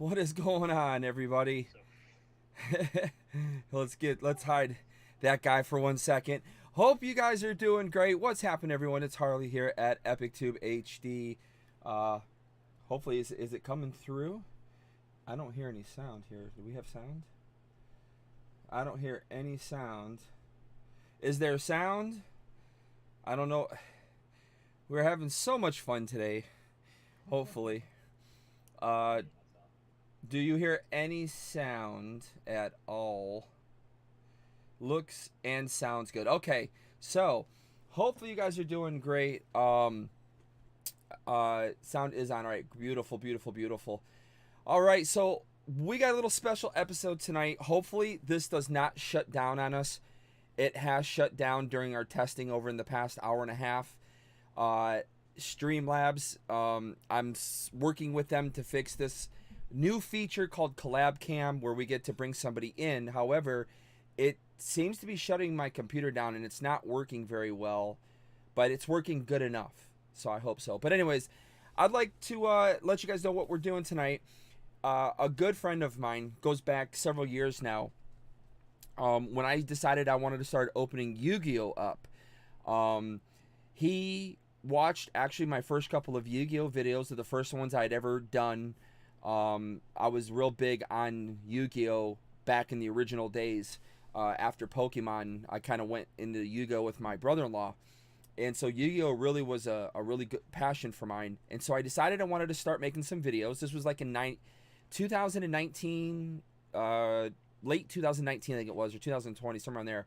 What is going on, everybody? Let's hide that guy for 1 second. Hope you guys are doing great. What's happening, everyone? It's Harley here at EpicTube HD. Uh, Hopefully, is it coming through? I don't hear any sound here. Do we have sound? I don't hear any sound. Is there sound? I don't know. We're having so much fun today. Hopefully. Do you hear any sound at all? Looks and sounds good. Okay, so hopefully you guys are doing great. Sound is on. All right, beautiful, beautiful, beautiful. All right, so we got a little special episode tonight. Hopefully this does not shut down on us. It has shut down during our testing over in the past hour and a half. Streamlabs, I'm working with them to fix this new feature called Collab Cam, where we get to bring somebody in. However, it seems to be shutting my computer down and it's not working very well, but it's working good enough, so I hope so. But anyways, I'd like to let you guys know what we're doing tonight. A good friend of mine, goes back several years now, when I decided I wanted to start opening Yu-Gi-Oh up, he watched actually my first couple of Yu-Gi-Oh videos. Are the first ones I'd ever done. I was real big on Yu-Gi-Oh back in the original days. After Pokemon, I kind of went into Yu-Gi-Oh with my brother-in-law, and so Yu-Gi-Oh really was a really good passion for mine. And so I decided I wanted to start making some videos. This was like in 2019, late 2019 I think it was, or 2020, somewhere on there.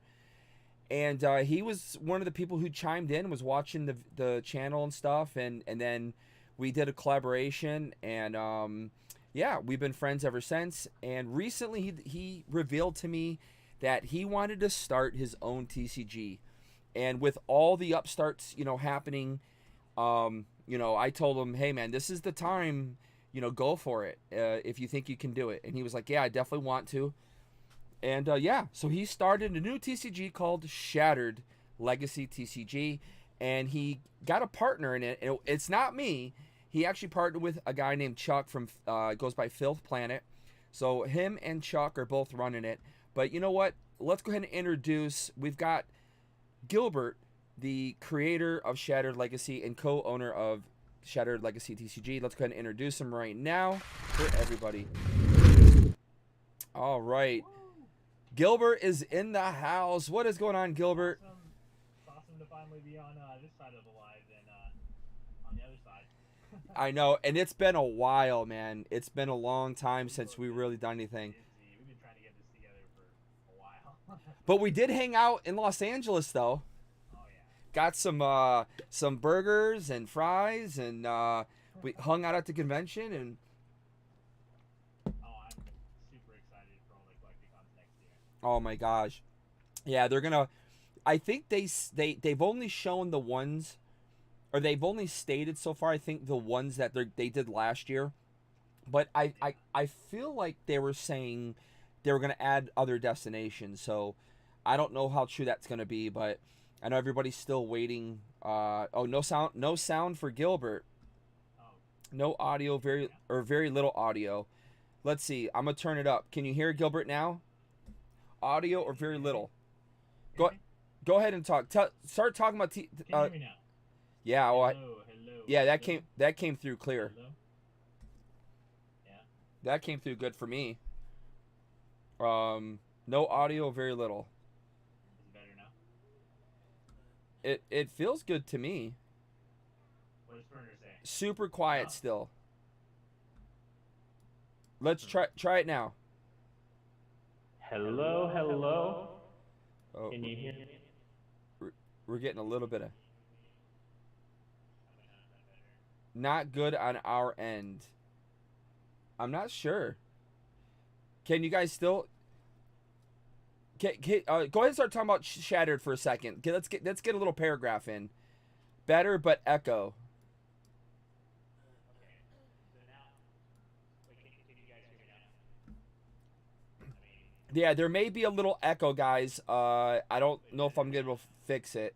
And he was one of the people who chimed in, was watching the channel and stuff, and then we did a collaboration, and yeah, we've been friends ever since. And recently he revealed to me that he wanted to start his own TCG. And with all the upstarts, happening, I told him, hey man, this is the time, go for it, if you think you can do it. And he was like, yeah, I definitely want to. And yeah, so he started a new TCG called Shattered Legacy TCG, and he got a partner in it. It's not me. He actually partnered with a guy named Chuck from goes by Filth Planet. So him and Chuck are both running it. But you know what? Let's go ahead and introduce. We've got Gilbert, the creator of Shattered Legacy and co-owner of Shattered Legacy TCG. Let's go ahead and introduce him right now for everybody. All right. Gilbert is in the house. What is going on, Gilbert? Awesome. It's awesome to finally be on this side of the live and on the other side. I know, and it's been a while, man. It's been a long time since we really done anything. We've been trying to get this together for a while. But we did hang out in Los Angeles, though. Oh yeah. Got some burgers and fries, and we hung out at the convention. And Oh, I'm super excited for all the collecting comes next year. oh my gosh, yeah, they're gonna. I think they've only shown the ones, or they've only stated so far, I think, the ones that they did last year. But I feel like they were saying they were going to add other destinations. So I don't know how true that's going to be, but I know everybody's still waiting. Oh, no sound for Gilbert. Oh. No audio, very little audio. Let's see. I'm going to turn it up. Can you hear Gilbert now? Audio or very little? Go ahead and talk. Start talking about Can you hear me now? Yeah, well, Hello. yeah, that came through clear. Hello? Yeah. That came through good for me. No audio, very little. Is it better now? It feels good to me. What does Burner say? Super quiet Oh. still. Let's try it now. Hello. Oh, Can you hear me? we're getting a little bit of not good on our end. I'm not sure. Can you guys still? Go ahead and start talking about Shattered for a second. Let's get a little paragraph in. Better, but echo. Okay. So now, wait, can you guys hear me now? Yeah, there may be a little echo, guys. I don't know if I'm gonna fix it.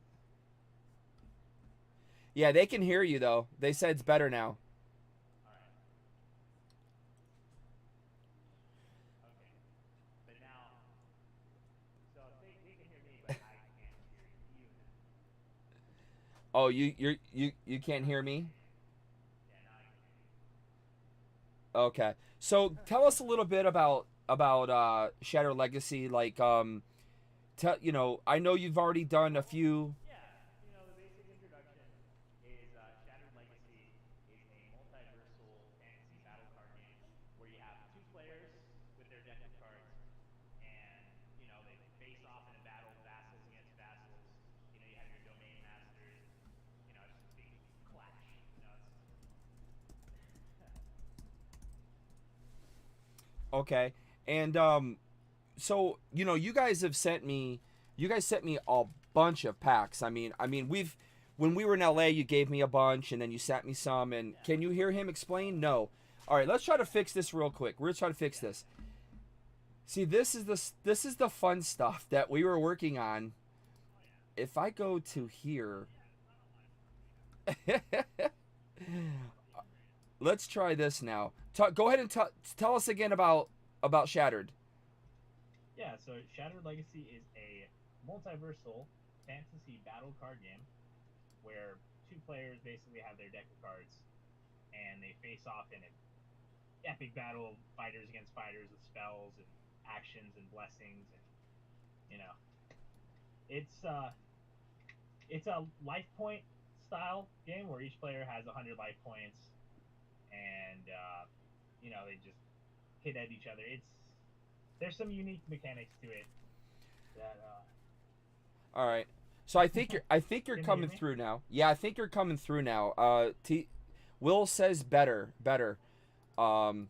Yeah, they can hear you though. They said it's better now. Oh, you can't hear me? Yeah, now I can hear Okay. So tell us a little bit about Shattered Legacy. Like, tell I know you've already done a few. Yeah, the basic introduction is Shattered Legacy is a multiversal fantasy battle card game where you have two players with their deck of cards, and they face off in a battle, vassals against vassals. You have your domain masters, and it's just a big clash. Okay. And so you guys sent me a bunch of packs. I mean we've when we were in LA, you gave me a bunch, and then you sent me some. And Yeah. can you hear him explain? No. All right, let's try to fix this real quick. We're gonna try to fix this. See, this is the fun stuff that we were working on. Oh yeah. If I go to here, Yeah, I don't mind. let's try this now. Go ahead and tell us again about Shattered. Yeah, so Shattered Legacy is a multiversal fantasy battle card game where two players basically have their deck of cards and they face off in an epic battle of fighters against fighters with spells and actions and blessings, and you know it's it's a life point style game where each player has 100 life points, and they just hit at each other. There's some unique mechanics to it that All right. So I think you're can you hear coming me? through now. Yeah, I think you're coming through now. Will says better. Um,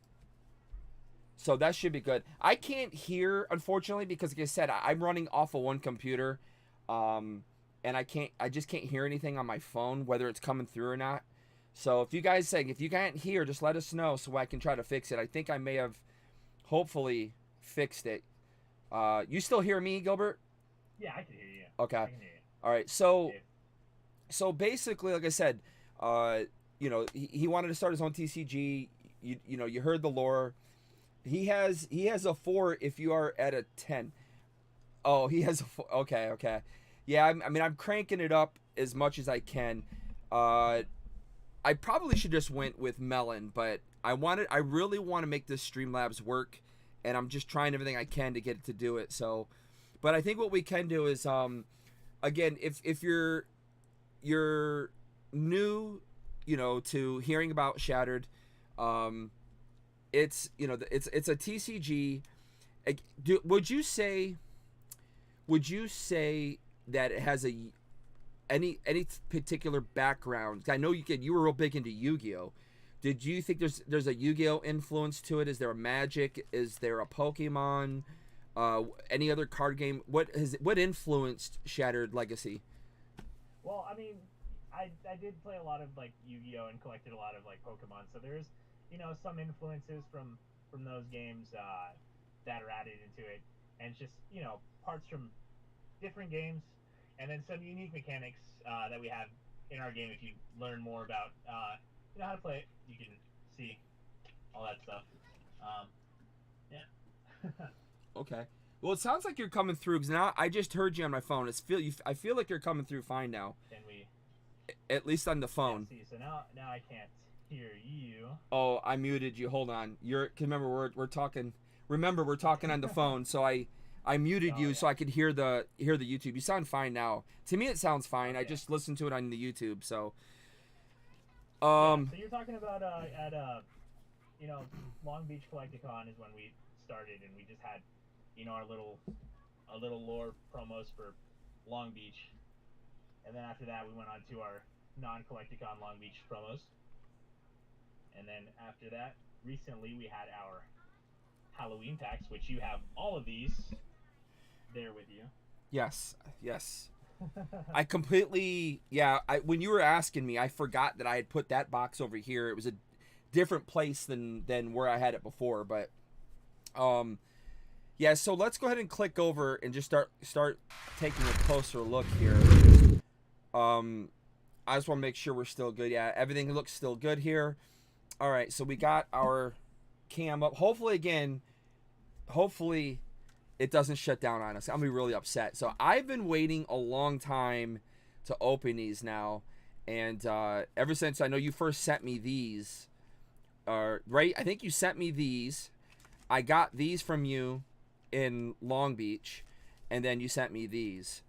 so that should be good. I can't hear, unfortunately, because like I said, I'm running off of one computer, um, and I just can't hear anything on my phone, whether it's coming through or not. So if you can't hear, just let us know so I can try to fix it. I think I may have hopefully fixed it. You still hear me, Gilbert? Yeah, I can hear you. Okay. I can hear you. All right. So If, so basically, like I said, uh, he wanted to start his own TCG. You heard the lore. He has a 4 if you are at a 10. Oh, he has a 4. Okay, okay. Yeah, I'm cranking it up as much as I can. Uh, I probably should just went with Melon, but I really want to make this Streamlabs work, and I'm just trying everything I can to get it to do it. So, but I think what we can do is again, if you're new, to hearing about Shattered, um, it's a TCG. Would you say that it has any particular background? I know you were real big into Yu-Gi-Oh. Did you think there's a Yu-Gi-Oh influence to it? Is there a Magic? Is there a Pokemon? Any other card game? What influenced Shattered Legacy? well, I mean, I did play a lot of like Yu-Gi-Oh and collected a lot of like Pokemon, so there's some influences from those games that are added into it, and it's just parts from different games, and then some unique mechanics that we have in our game. If you learn more about how to play it, you can see all that stuff. Um, yeah. Okay. Well, it sounds like you're coming through because now I just heard you on my phone. I feel like you're coming through fine now, Can we? at least on the phone. Yeah, see, so now I can't hear you. Oh, I muted you. Hold on. Cause remember we're talking. Remember we're talking on the phone, so I muted Oh you yeah. so I could hear the YouTube. You sound fine now. To me, it sounds fine. I Okay. just listened to it on the YouTube. So, Yeah, so you're talking about at Long Beach Collecticon is when we started, and we just had our little lore promos for Long Beach, and then after that we went on to our non-Collecticon Long Beach promos, and then after that recently we had our Halloween packs, which you have all of these there with you. yes, yes. I completely when you were asking me, I forgot that I had put that box over here. It was a different place than where I had it before, but yeah, so let's go ahead and click over and just start taking a closer look here. I just want to make sure we're still good. Yeah, everything looks still good here. All right, so we got our cam up. Hopefully it doesn't shut down on us. I'm gonna be really upset. So I've been waiting a long time to open these now. And ever since I know you first sent me these, right? I think you sent me these. I got these from you in Long Beach, and then you sent me these.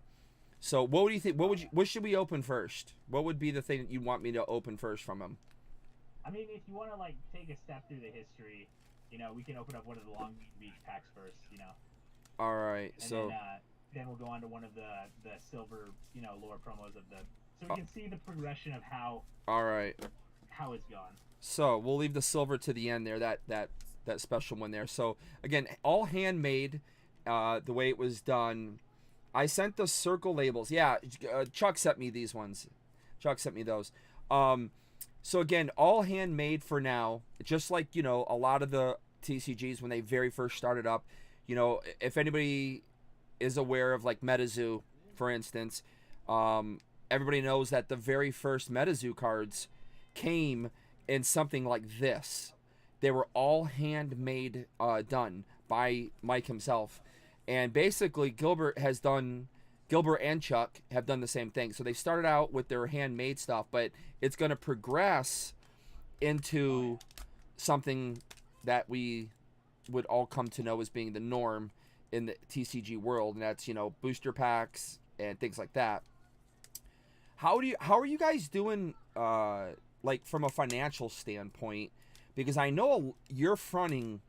So what would you think? What should we open first? What would be the thing that you want me to open first from them? I mean, if you want to like take a step through the history, we can open up one of the Long Beach packs first, All right. and So then we'll go on to one of the silver, lore promos of the, so we can see the progression of how all right. it's gone. So we'll leave the silver to the end there. That special one there. So again, all handmade. The way it was done. I sent the circle labels. Yeah, Chuck sent me these ones. Chuck sent me those. So again, all handmade for now. Just like a lot of the TCGs when they very first started up. If anybody is aware of like MetaZoo, for instance, everybody knows that the very first MetaZoo cards came in something like this. They were all handmade, done by Mike himself. And basically, Gilbert and Chuck have done the same thing. So they started out with their handmade stuff, but it's going to progress into something that we would all come to know as being the norm in the TCG world, and that's booster packs and things like that. How are you guys doing, like from a financial standpoint? Because I know you're fronting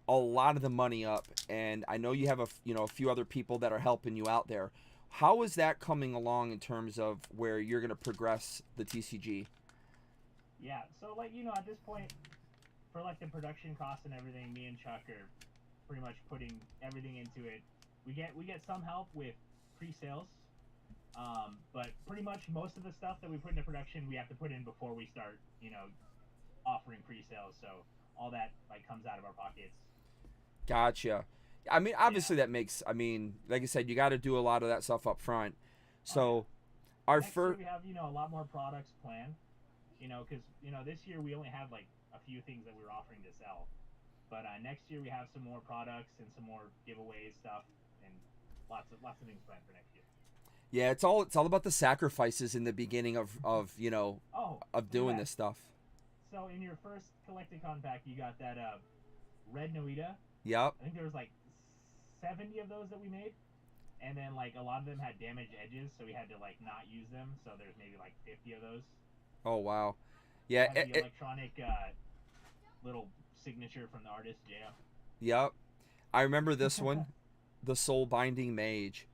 a lot of the money up, and I know you have a few other people that are helping you out there. How is that coming along in terms of where you're going to progress the TCG? Yeah, so at this point, for like the production costs and everything, me and Chuck are pretty much putting everything into it. We get some help with pre-sales, but pretty much most of the stuff that we put into production, we have to put in before we start, offering pre-sales. So all that comes out of our pockets. Gotcha. I mean, obviously that makes. I mean, like I said, you got to do a lot of that stuff up front. So, our Next year we have a lot more products planned. Because this year we only have like a few things that we were offering to sell, but next year we have some more products and some more giveaways stuff and lots of things planned for next year. Yeah, it's all about the sacrifices in the beginning of doing this stuff. So in your first Collecticon pack, you got that red Noita. Yep. I think there was like 70 of those that we made, and then like a lot of them had damaged edges, so we had to like not use them. So there's maybe like 50 of those. Oh wow. Yeah. The electronic little signature from the artist, J.O. Yep. I remember this one, the Soul Binding Mage.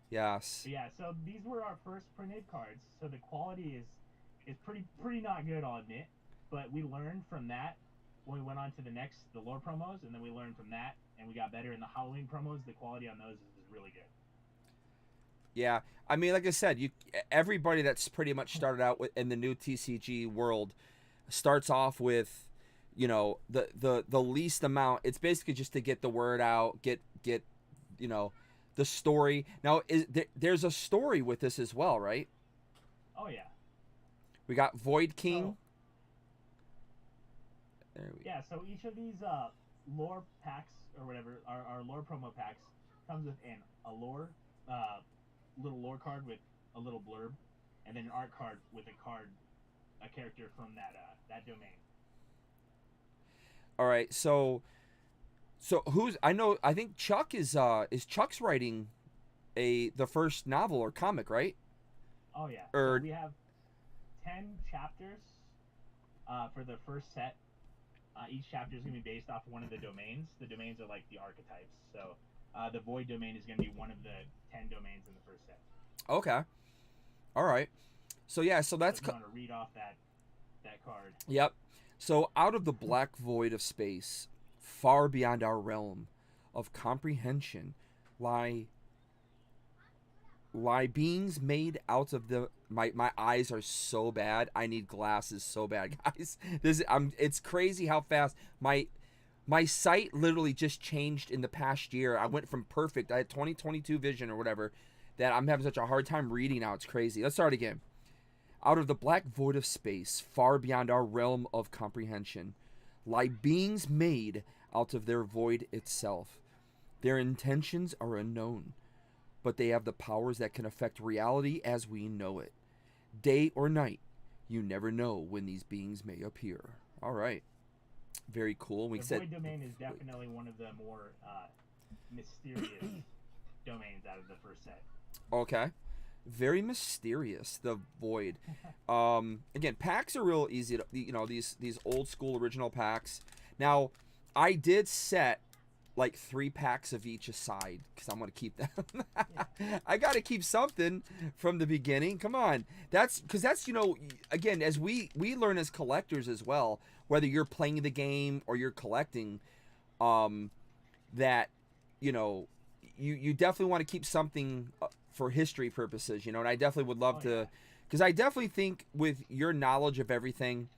Yes. Yeah. So these were our first printed cards, so the quality is pretty not good, I'll admit. But we learned from that when we went on to the lore promos, and then we learned from that, and we got better in the Halloween promos. The quality on those is really good. Yeah, I mean, like I said, everybody that's pretty much started out in the new TCG world starts off with, the least amount. It's basically just to get the word out, get the story. Now, there's a story with this as well, right? Oh yeah. We got Void King. Yeah, so each of these lore packs or whatever, our lore promo packs, comes with a lore, little lore card with a little blurb, and then an art card with a character from that domain. All right, so I think Chuck is Chuck's writing the first novel or comic, right? Oh yeah. So we have 10 chapters for the first set. Each chapter is going to be based off one of the domains. The domains are like the archetypes. So the Void domain is going to be one of the 10 domains in the first set. Okay. All right. So yeah, so that's... So if you want to read off that card. Yep. So out of the black void of space, far beyond our realm of comprehension, lie beings made out of the... My eyes are so bad. I need glasses so bad, guys. It's crazy how fast my sight literally just changed in the past year. I went from perfect. I had 20/22 vision or whatever that I'm having such a hard time reading now. It's crazy. Let's start again. Out of the black void of space, far beyond our realm of comprehension, lie beings made out of their void itself. Their intentions are unknown, but they have the powers that can affect reality as we know it. Day or night, you never know when these beings may appear. All right. Very cool. The void domain is definitely one of the more mysterious domains out of the first set. Okay. Very mysterious, the void. Again, packs are real easy to, these old school original packs. Now, I did set like 3 packs of each aside because I'm gonna keep them. I gotta keep something from the beginning. Come on, that's again, as we learn as collectors as well, whether you're playing the game or you're collecting, that you definitely want to keep something for history purposes, and I definitely would love to, because I definitely think with your knowledge of everything,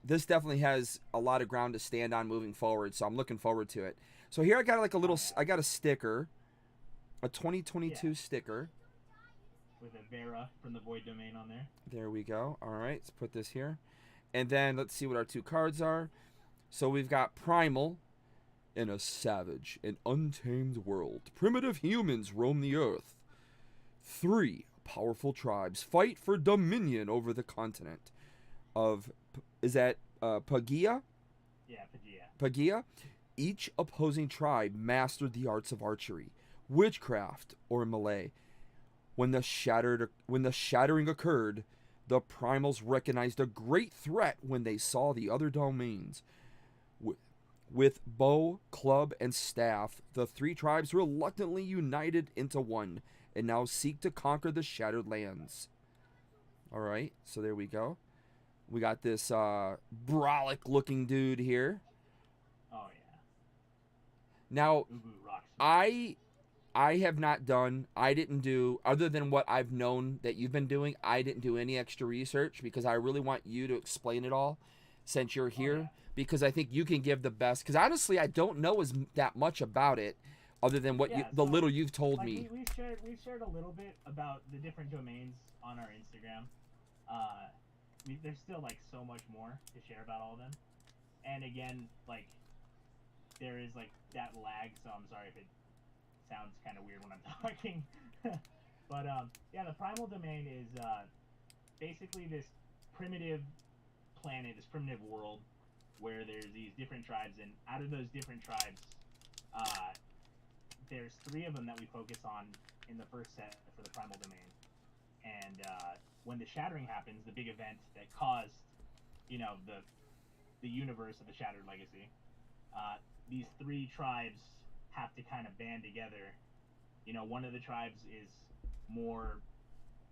this definitely has a lot of ground to stand on moving forward, so I'm looking forward to it. So here I got like I got a sticker, a 2022 sticker. With a Vera from the Void Domain on there. There we go. All right, let's put this here. And then let's see what our 2 cards are. So we've got Primal. In a savage and untamed world, primitive humans roam the earth. 3 powerful tribes fight for dominion over the continent of... Is that Pagea? Yeah, Pagea. Pagea? Each opposing tribe mastered the arts of archery, witchcraft, or melee. When the shattering occurred, the primals recognized a great threat when they saw the other domains. With bow, club, and staff, the 3 tribes reluctantly united into one and now seek to conquer the shattered lands. All right, so there we go. We got this brolic-looking dude here. Oh, yeah. Now, I have not done, I didn't do, other than what I've known that you've been doing, I didn't do any extra research because I really want you to explain it all since you're here. Oh, yeah. Because I think you can give the best. Because honestly, I don't know that much about it, other than what the little you've told me. We've shared a little bit about the different domains on our Instagram. There's still like so much more to share about all of them. And again, like there is like that lag, so I'm sorry if it sounds kind of weird when I'm talking. But yeah, the primal domain is basically this primitive planet, this primitive world, where there's these different tribes, and out of those different tribes, there's 3 of them that we focus on in the first set for the primal domain. And when the shattering happens, the big event that caused, the universe of the Shattered Legacy, these 3 tribes have to kind of band together. One of the tribes is more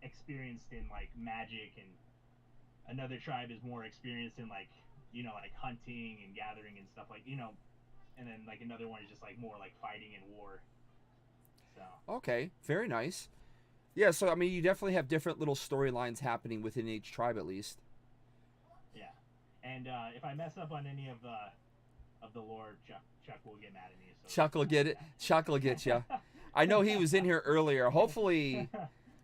experienced in like magic, and another tribe is more experienced in like hunting and gathering and stuff and then like another one is just like more like fighting and war. So okay, very nice. Yeah, so I mean, you definitely have different little storylines happening within each tribe, at least. Yeah, and if I mess up on any of the lore, Chuck will get mad at me. So Chuck will get it. Chuck will get you. I know he was in here earlier. Hopefully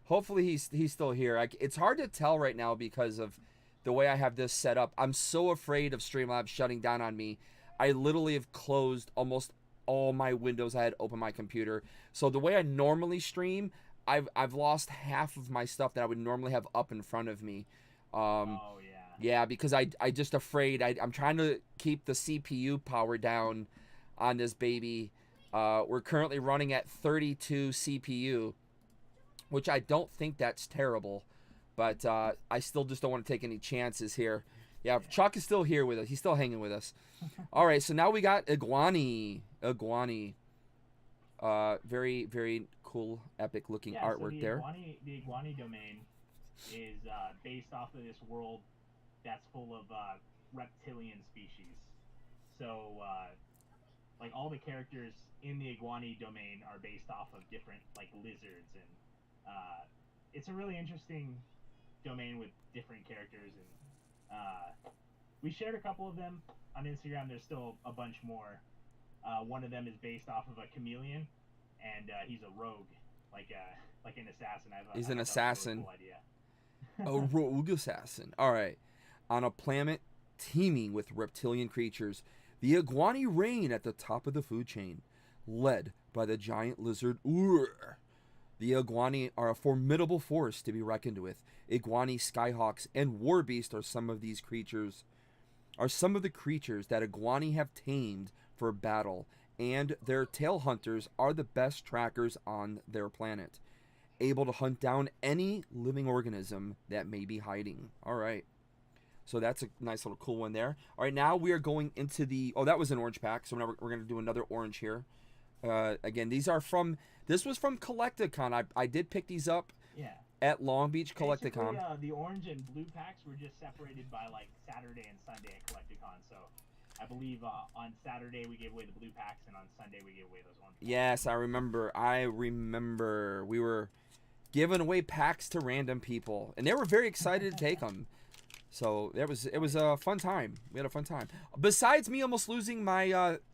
he's still here. It's hard to tell right now because of the way I have this set up. I'm so afraid of Streamlabs shutting down on me. I literally have closed almost all my windows I had open my computer. So the way I normally stream, I've lost half of my stuff that I would normally have up in front of me. Yeah, because I just afraid. I'm trying to keep the CPU power down on this baby. We're currently running at 32 CPU, which I don't think that's terrible. But I still just don't want to take any chances here. Yeah, Chuck is still here with us. He's still hanging with us. All right, so now we got Iguani. Very, very cool, epic-looking artwork there. The Iguani domain is based off of this world that's full of reptilian species. So, like, all the characters in the Iguani domain are based off of different, like, lizards. And it's a really interesting domain with different characters, and we shared a couple of them on Instagram. There's still a bunch more. One of them is based off of a chameleon, and he's a rogue, like an assassin. He's an assassin. That was a cool idea. A rogue assassin. All right, on a planet teeming with reptilian creatures, the Iguani reign at the top of the food chain, led by the giant lizard Ur. The Iguani are a formidable force to be reckoned with. Iguani, Skyhawks, and Warbeast are some of the creatures that Iguani have tamed for battle, and their tail hunters are the best trackers on their planet, able to hunt down any living organism that may be hiding. All right. So that's a nice little cool one there. All right, now we are going into the... Oh, that was an orange pack, so now we're going to do another orange here. Again, this was from Collecticon. I did pick these up at Long Beach Collecticon. The orange and blue packs were just separated by like Saturday and Sunday at Collecticon. So I believe on Saturday we gave away the blue packs, and on Sunday we gave away those orange packs. Yes, I remember. We were giving away packs to random people, and they were very excited to take them. So it was a fun time. We had a fun time. Besides me almost losing my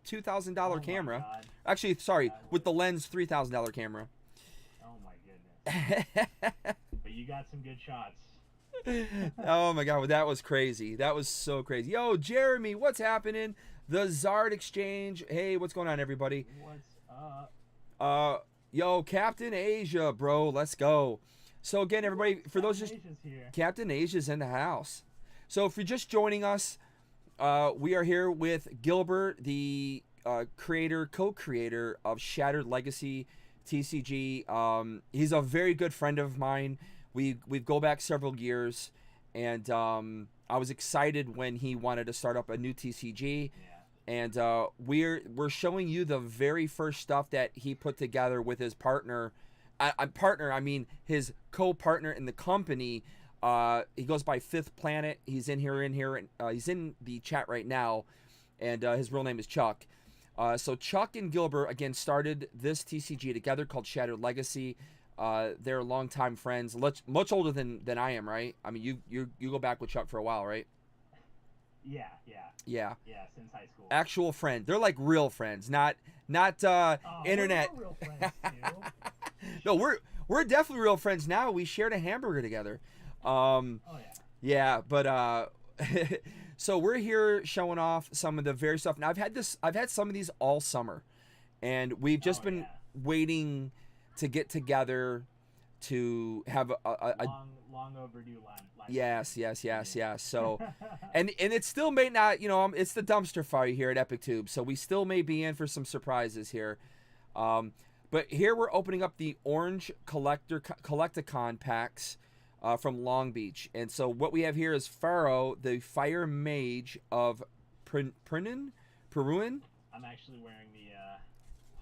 $2,000 camera. Actually, sorry, with the lens $3,000 camera. Oh my goodness. But you got some good shots. Oh my god, that was crazy. That was so crazy. Yo, Jeremy, what's happening? The Zard Exchange. Hey, what's going on, everybody? What's up? Yo, Captain Asia, bro. Let's go. So again, everybody, for those just Captain Asia's in the house. So if you're just joining us, we are here with Gilbert, the co-creator of Shattered Legacy TCG. He's a very good friend of mine. We go back several years, and I was excited when he wanted to start up a new TCG. And we're showing you the very first stuff that he put together with his partner. I mean his co-partner in the company. He goes by Fifth Planet. He's in here, and he's in the chat right now, and his real name is Chuck. So Chuck and Gilbert again started this TCG together called Shattered Legacy. They're longtime friends, much older than I am, right? I mean, you go back with Chuck for a while, right? Yeah, since high school. Actual friend. They're like real friends, not internet. We're real friends too. No, we're definitely real friends now. We shared a hamburger together. Yeah, but so we're here showing off some of the very stuff. Now I've had some of these all summer, and we've just been waiting to get together to have a long overdue line. Yes. So, and it still may not, it's the dumpster fire here at EpicTube, so we still may be in for some surprises here. But here we're opening up the orange Collecticon packs from Long Beach. And so what we have here is Pharaoh, the Fire Mage of Peruin. I'm actually wearing the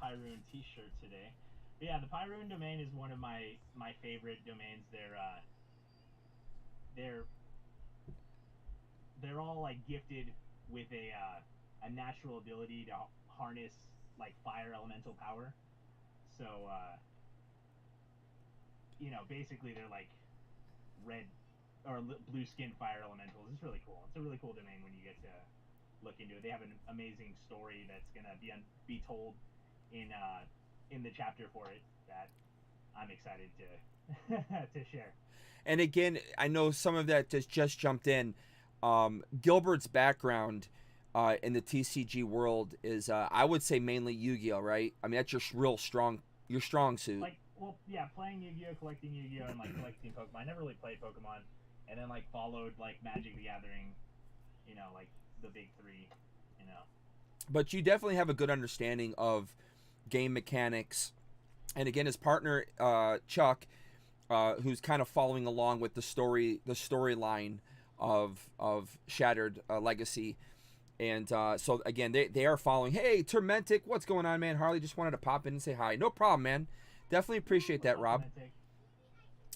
Pyroon t-shirt today. But yeah, the Pyroon domain is one of my favorite domains. They're all like gifted with a natural ability to harness like fire elemental power. So basically they're like red or blue skin fire elementals. It's really cool. It's a really cool domain when you get to look into it. They have an amazing story that's gonna be told in the chapter for it that I'm excited to share. And again, I know some of that just jumped in. Gilbert's background in the TCG world is, I would say, mainly Yu-Gi-Oh, right? I mean, that's your strong suit. Playing Yu-Gi-Oh, collecting Yu-Gi-Oh, and like collecting Pokemon. I never really played Pokemon, and then like followed like Magic the Gathering, like the big three, But you definitely have a good understanding of game mechanics, and again, his partner Chuck, who's kind of following along with the storyline of Shattered Legacy, and so again, they are following. Hey, Tormentic, what's going on, man? Harley just wanted to pop in and say hi. No problem, man. Definitely appreciate that, Rob.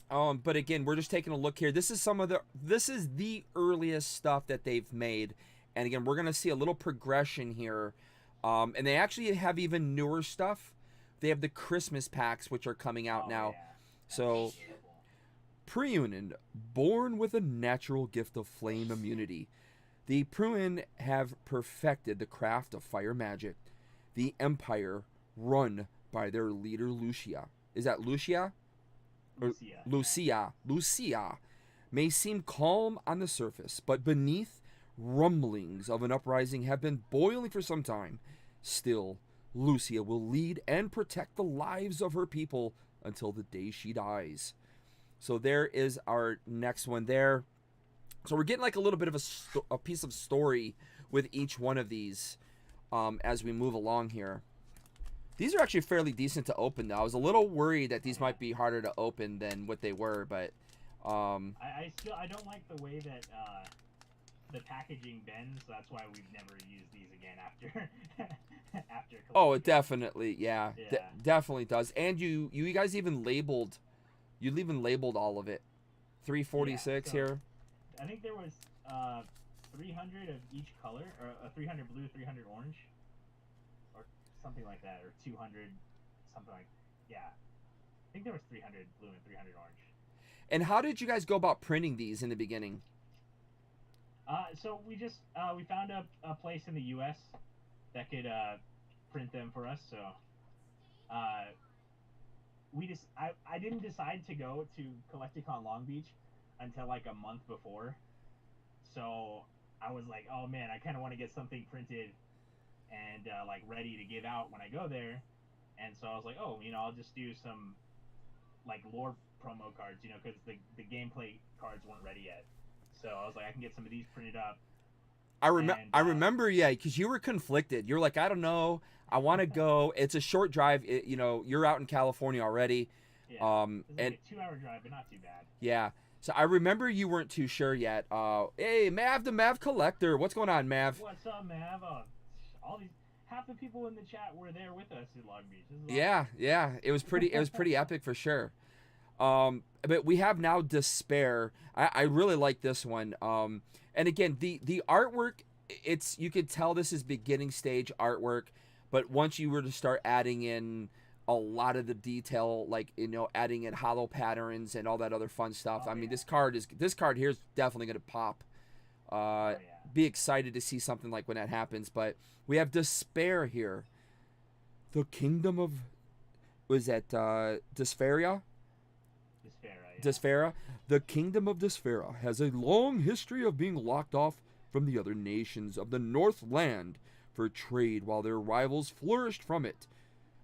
But again, we're just taking a look here. This is the earliest stuff that they've made, and again, we're gonna see a little progression here. And they actually have even newer stuff. They have the Christmas packs, which are coming out now. Yeah. So, Pruin, born with a natural gift of flame immunity. The Pruin have perfected the craft of fire magic. The Empire, run by their leader Lucia. Is that Lucia? Lucia may seem calm on the surface, but beneath, rumblings of an uprising have been boiling for some time. Still, Lucia will lead and protect the lives of her people until the day she dies. So there is our next one there. So we're getting like a little bit of a piece of story with each one of these as we move along here. These are actually fairly decent to open, though. I was a little worried that these might be harder to open than what they were, but I don't like the way that the packaging bends. So that's why we've never used these again after after. Oh, it definitely, yeah. Yeah. Definitely does. And you guys even labeled all of it. 346 so here. I think there was 300 of each color, or 300 blue, 300 orange, or something like that, or 200, something like, yeah. I think there was 300 blue and 300 orange. And how did you guys go about printing these in the beginning? So we just we found a place in the U.S. that could print them for us. So I didn't decide to go to Collecticon Long Beach until like a month before. So I was like, oh man, I kind of want to get something printed and like ready to give out when I go there. And so I was like, oh, I'll just do some like lore promo cards, because the gameplay cards weren't ready yet. So I was like, I can get some of these printed up. I remember, yeah, because you were conflicted. You're like, I don't know, I want to go. It's a short drive. You're out in California already. Yeah, it's like a 2-hour drive, but not too bad. Yeah. So I remember you weren't too sure yet. Hey, Mav the Mav Collector. What's going on, Mav? What's up, Mav? Half the people in the chat were there with us in Long Beach. Yeah. It was pretty epic for sure. But we have now Despair. I really like this one. And again, the artwork, you could tell this is beginning stage artwork, but once you were to start adding in a lot of the detail, like adding in hollow patterns and all that other fun stuff. I mean, this card here is definitely gonna pop. Be excited to see something like when that happens. But we have Despair here. The Kingdom of, was that Desparia? Despaira. The Kingdom of Despaira has a long history of being locked off from the other nations of the Northland for trade while their rivals flourished from it.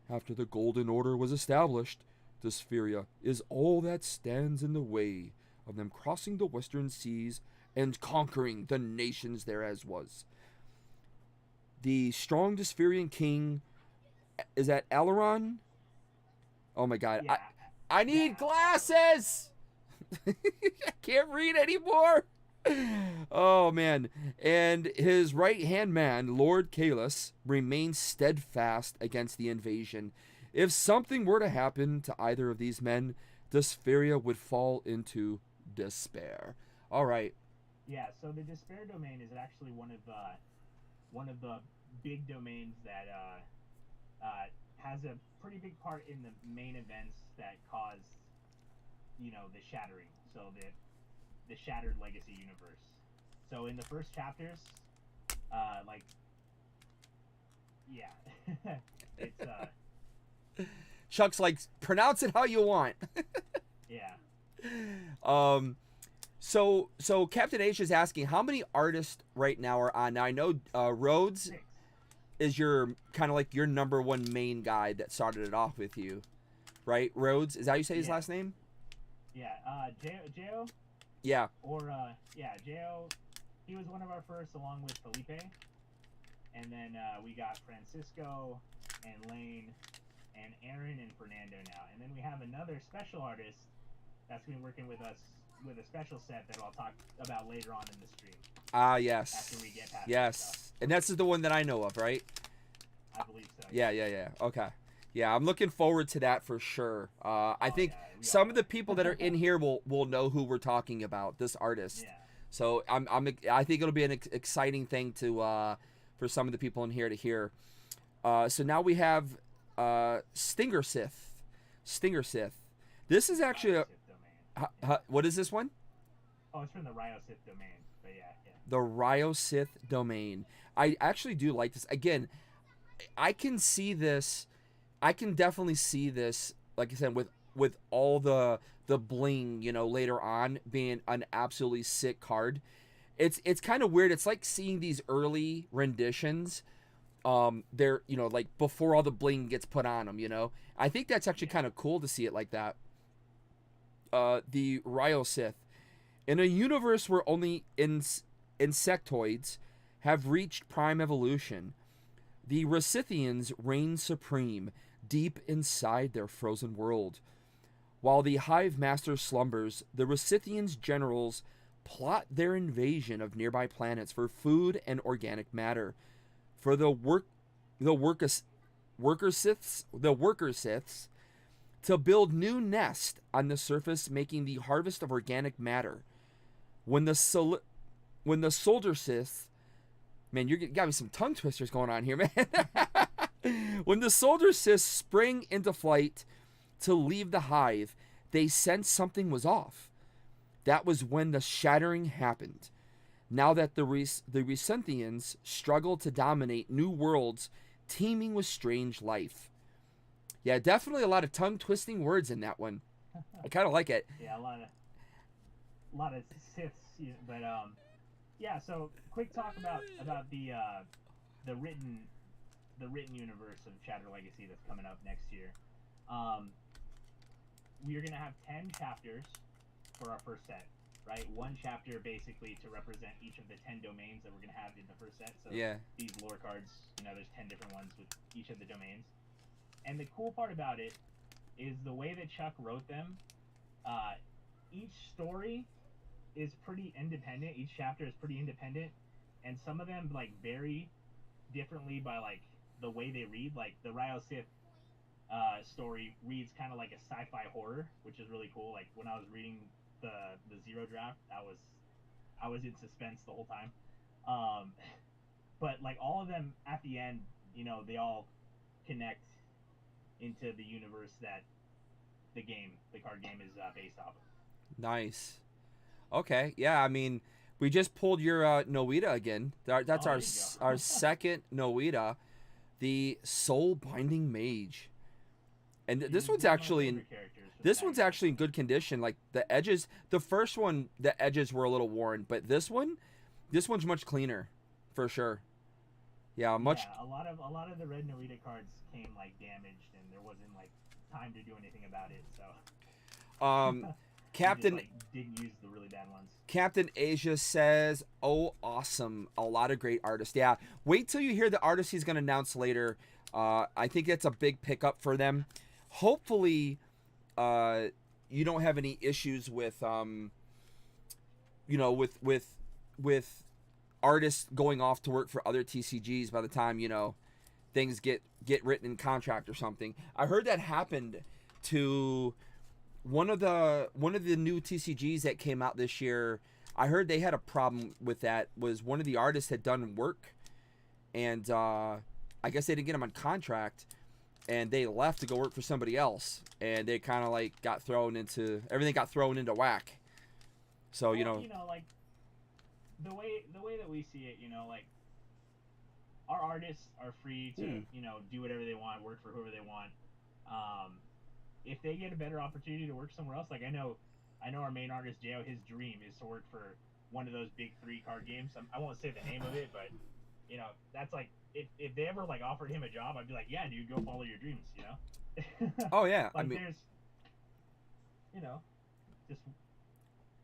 After the Golden Order was established, Desparia is all that stands in the way of them crossing the western seas and conquering the nations there as was. The strong Desperian king, is that Alaron? Oh my god, yeah. I need glasses! I can't read anymore! Oh man. And his right-hand man, Lord Kalis, remains steadfast against the invasion. If something were to happen to either of these men, Desparia would fall into despair. Alright. Yeah, so the Despair domain is actually one of the big domains that has a pretty big part in the main events that cause, the shattering. So the Shattered Legacy universe. So in the first chapters, it's Chuck's like, pronounce it how you want. Yeah. So Captain H is asking, how many artists right now are on? Now I know Rhodes 6. is your kind of like your number one main guy that started it off with you, right? Rhodes, is that how you say his last name? Yeah. Jo. Yeah. Or Jo. He was one of our first, along with Felipe, and then we got Francisco and Lane and Aaron and Fernando now, and then we have another special artist that's been working with us with a special set that I'll talk about later on in the stream. Yes. After we get past yes. And that's the one that I know of, right? I believe so. Yeah. Okay. Yeah, I'm looking forward to that for sure. I think some of the people that are in here will know who we're talking about, this artist. Yeah. So I think it'll be an exciting thing to for some of the people in here to hear. So now we have Stinger Sith. This is actually what is this one? Oh, it's from the Ryo Sith domain. But yeah. The Ryo Sith domain. I actually do like this. Again, I can see this. I can definitely see this, like I said, with all the bling, later on being an absolutely sick card. It's kind of weird. It's like seeing these early renditions they're, you know, like before all the bling gets put on them, you know. I think that's actually kind of cool to see it like that. The Rhyosith. In a universe where only insectoids have reached prime evolution, the Rhythians reign supreme deep inside their frozen world. While the Hive Master slumbers, the Rhythians' generals plot their invasion of nearby planets for food and organic matter. For the worker Siths to build new nests on the surface, making the harvest of organic matter. When the Soldier Siths, man, you got me some tongue twisters going on here, man. When the Soldier Siths spring into flight to leave the hive, they sensed something was off. That was when the shattering happened. Now that the Rhythians struggle to dominate new worlds teeming with strange life. Yeah, definitely a lot of tongue-twisting words in that one. I kind of like it. Yeah, a lot of Siths, but yeah. So quick talk about the written universe of Shadow Legacy that's coming up next year. We are gonna have 10 chapters for our first set, right? One chapter basically to represent each of the 10 domains that we're gonna have in the first set. So yeah, these lore cards, there's 10 different ones with each of the domains. And the cool part about it is the way that Chuck wrote them. Each story is pretty independent. Each chapter is pretty independent, and some of them like vary differently by like the way they read. Like the Rhyosith story reads kind of like a sci-fi horror, which is really cool. Like when I was reading the Zero draft, I was in suspense the whole time. But like all of them at the end, they all connect into the universe that the card game is based off of. Nice. Okay, yeah, I mean, we just pulled your Noita again. That's our second Noita, the Soul Binding Mage. And this one's actually in good condition. Like the edges, the first one, the edges were a little worn, but this one's much cleaner, for sure. Yeah, much. Yeah, a lot of the red Noita cards came like damaged, and there wasn't like time to do anything about it. So. Captain just, didn't use the really bad ones. Captain Asia says, "Oh, awesome! A lot of great artists." Yeah, wait till you hear the artist he's going to announce later. I think it's a big pickup for them. Hopefully, you don't have any issues with, with artists going off to work for other TCGs by the time things get written in contract or something. I heard that happened to one of the new TCGs that came out this year. I heard they had a problem with that. Was one of the artists had done work, and I guess they didn't get him on contract, and they left to go work for somebody else, and they kind of like everything got thrown into whack. So like the way that we see it, like our artists are free to do whatever they want, work for whoever they want. If they get a better opportunity to work somewhere else, like I know our main artist Jo, his dream is to work for one of those big 3 card games. I won't say the name of it, but that's like if they ever like offered him a job, I'd be like, yeah, dude, go follow your dreams. Oh yeah, like I mean,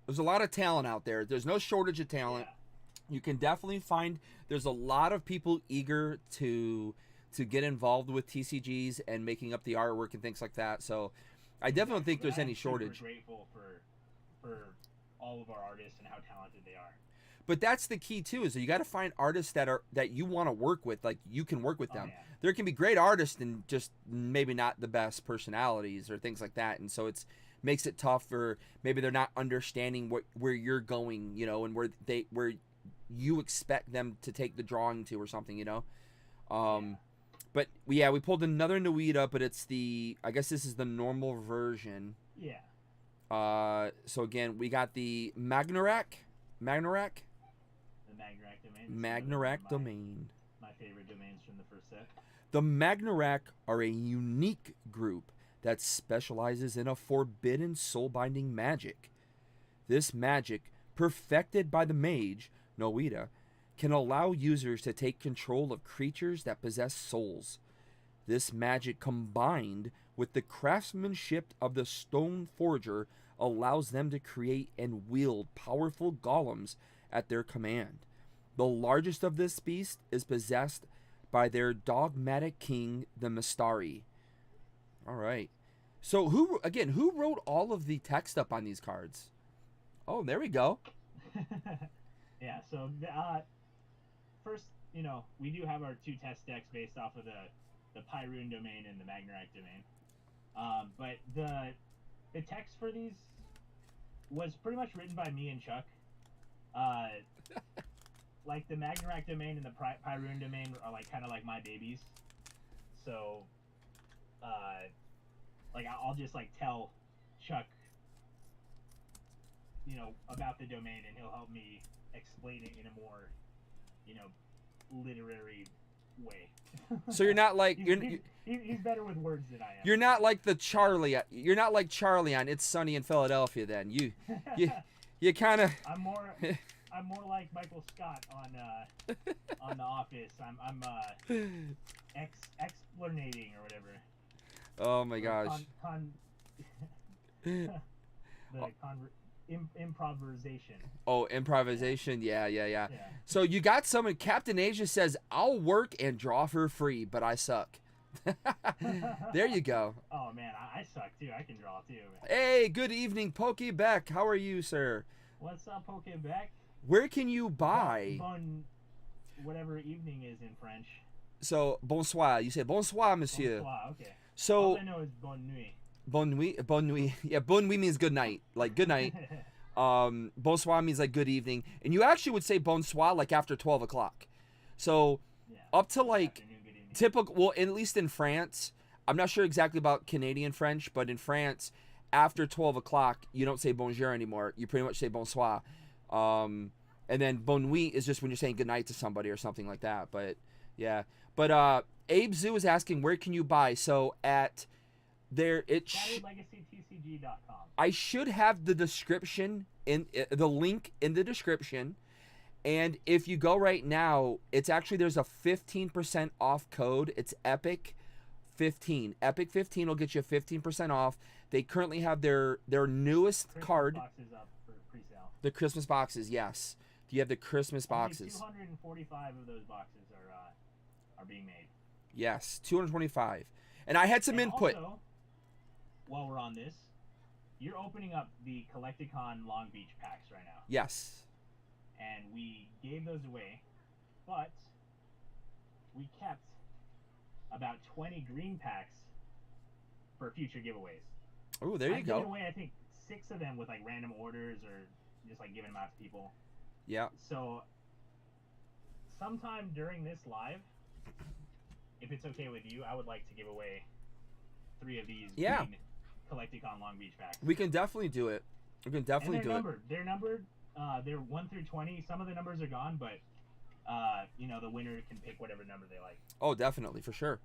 there's a lot of talent out there. There's no shortage of talent. Yeah. You can definitely find. There's a lot of people eager to get involved with TCGs and making up the artwork and things like that. So I definitely don't think there's any shortage. I'm grateful for all of our artists and how talented they are. But that's the key too, is that you got to find artists that you want to work with, like you can work with them. Yeah. There can be great artists and just maybe not the best personalities or things like that, and so it's makes it tough, or maybe they're not understanding where you're going, and where you expect them to take the drawing to or something, Yeah. But we pulled another Noita, but it's I guess this is the normal version. Yeah. So again, we got the Magnarak. The Magnarak domain. Magnarak domain. My favorite domains from the first set. The Magnarak are a unique group that specializes in a forbidden soul-binding magic. This magic, perfected by the mage, Noita, can allow users to take control of creatures that possess souls. This magic, combined with the craftsmanship of the stone forger, allows them to create and wield powerful golems at their command. The largest of this beast is possessed by their dogmatic king, the Mistari. All right. So who wrote all of the text up on these cards? Oh, there we go. Yeah, so first, we do have our 2 test decks based off of the Pyroon domain and the Magnarak domain. But the text for these was pretty much written by me and Chuck. Like the Magnarak domain and the Pyroon domain are like kind of like my babies. So, like I'll just like tell Chuck, about the domain, and he'll help me explain it in a more, literary way. So you're not like he's better with words than I am. You're not like Charlie on It's Sunny in Philadelphia. Then you kind of. I'm more like Michael Scott on The Office. I'm explanating or whatever. Oh my gosh. Improvisation. Oh, improvisation. Yeah. So you got someone. Captain Asia says, "I'll work and draw for free, but I suck." There you go. Oh man, I suck too. I can draw too. Hey, good evening, Pokebeck. How are you, sir? What's up, Pokebeck? Where can you buy? Whatever evening is in French. So bonsoir. You say bonsoir, monsieur. Bonsoir. Okay. So all I know is bonne nuit. Bonne nuit. Yeah, bonne nuit means good night. Like good night. Bonsoir means like good evening. And you actually would say bonsoir like after 12 o'clock. So up to like typical, well, at least in France, I'm not sure exactly about Canadian French, but in France, after 12 o'clock, you don't say bonjour anymore. You pretty much say bonsoir. And then bonne nuit is just when you're saying good night to somebody or something like that. But yeah. But Abe Zoo is asking, where can you buy? So at there, ShatteredLegacyTCG.com. I should have the description in the link in the description, and if you go right now, it's actually there's a 15% off code. It's Epic15. Epic15 will get you 15% off. They currently have their newest Christmas card. Boxes up for pre-sale. The Christmas boxes, yes. Do you have the Christmas boxes? 245 of those boxes are being made. Yes, 225. And I had some input. Also, while we're on this, you're opening up the Collecticon Long Beach packs right now. Yes. And we gave those away, but we kept about 20 green packs for future giveaways. Oh, there you go. I gave away, I think, 6 of them with like random orders or just like giving them out to people. Yeah. So sometime during this live, if it's okay with you, I would like to give away 3 of these green Collecticon Long Beach packs. We can definitely do it. We can definitely do it. They're numbered. They're 1 through 20. Some of the numbers are gone, but the winner can pick whatever number they like. Oh, definitely, for sure.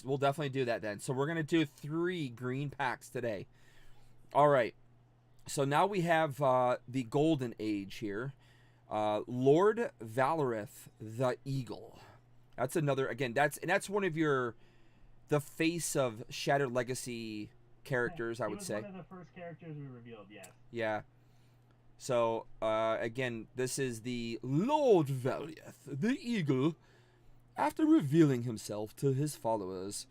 We'll definitely do that then. So we're gonna do 3 green packs today. All right. So now we have the Golden Age here. Lord Valorith the Eagle. That's another, again, that's one of the face of Shattered Legacy characters, I would say. One of the first characters we revealed, yes. Yeah. So, again, this is the Lord Valorith the Eagle. After revealing himself to his followers,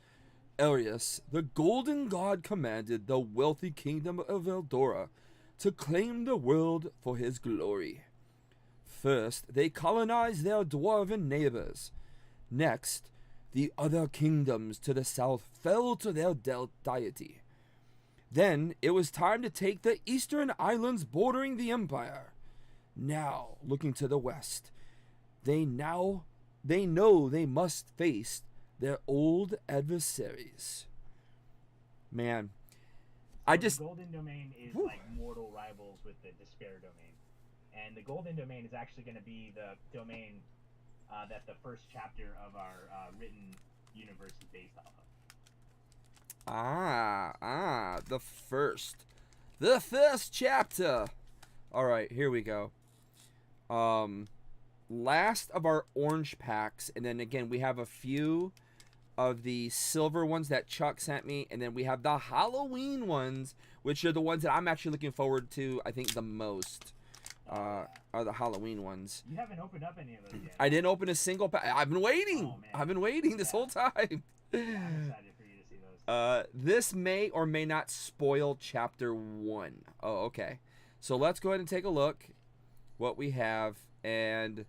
Arius, the Golden God, commanded the wealthy kingdom of Eldora to claim the world for his glory. First, they colonized their dwarven neighbors. Next, the other kingdoms to the south fell to their deity. Then it was time to take the eastern islands bordering the empire. Now, looking to the west, they know they must face their old adversaries. Man, The Golden Domain is like mortal rivals with the Despair Domain. And the Golden Domain is actually going to be the domain that the first chapter of our written universe is based off of. The first chapter. All right, here we go. last of our orange packs, and then again we have a few of the silver ones that Chuck sent me, and then we have the Halloween ones, which are the ones that I'm actually looking forward to, I think, the most. Are the Halloween ones. You haven't opened up any of those yet. I didn't open a single pack. I've been waiting. Oh, man. I've been waiting this whole time. Yeah, I'm excited for you to see those. This may or may not spoil chapter 1. Oh, okay. So let's go ahead and take a look what we have, and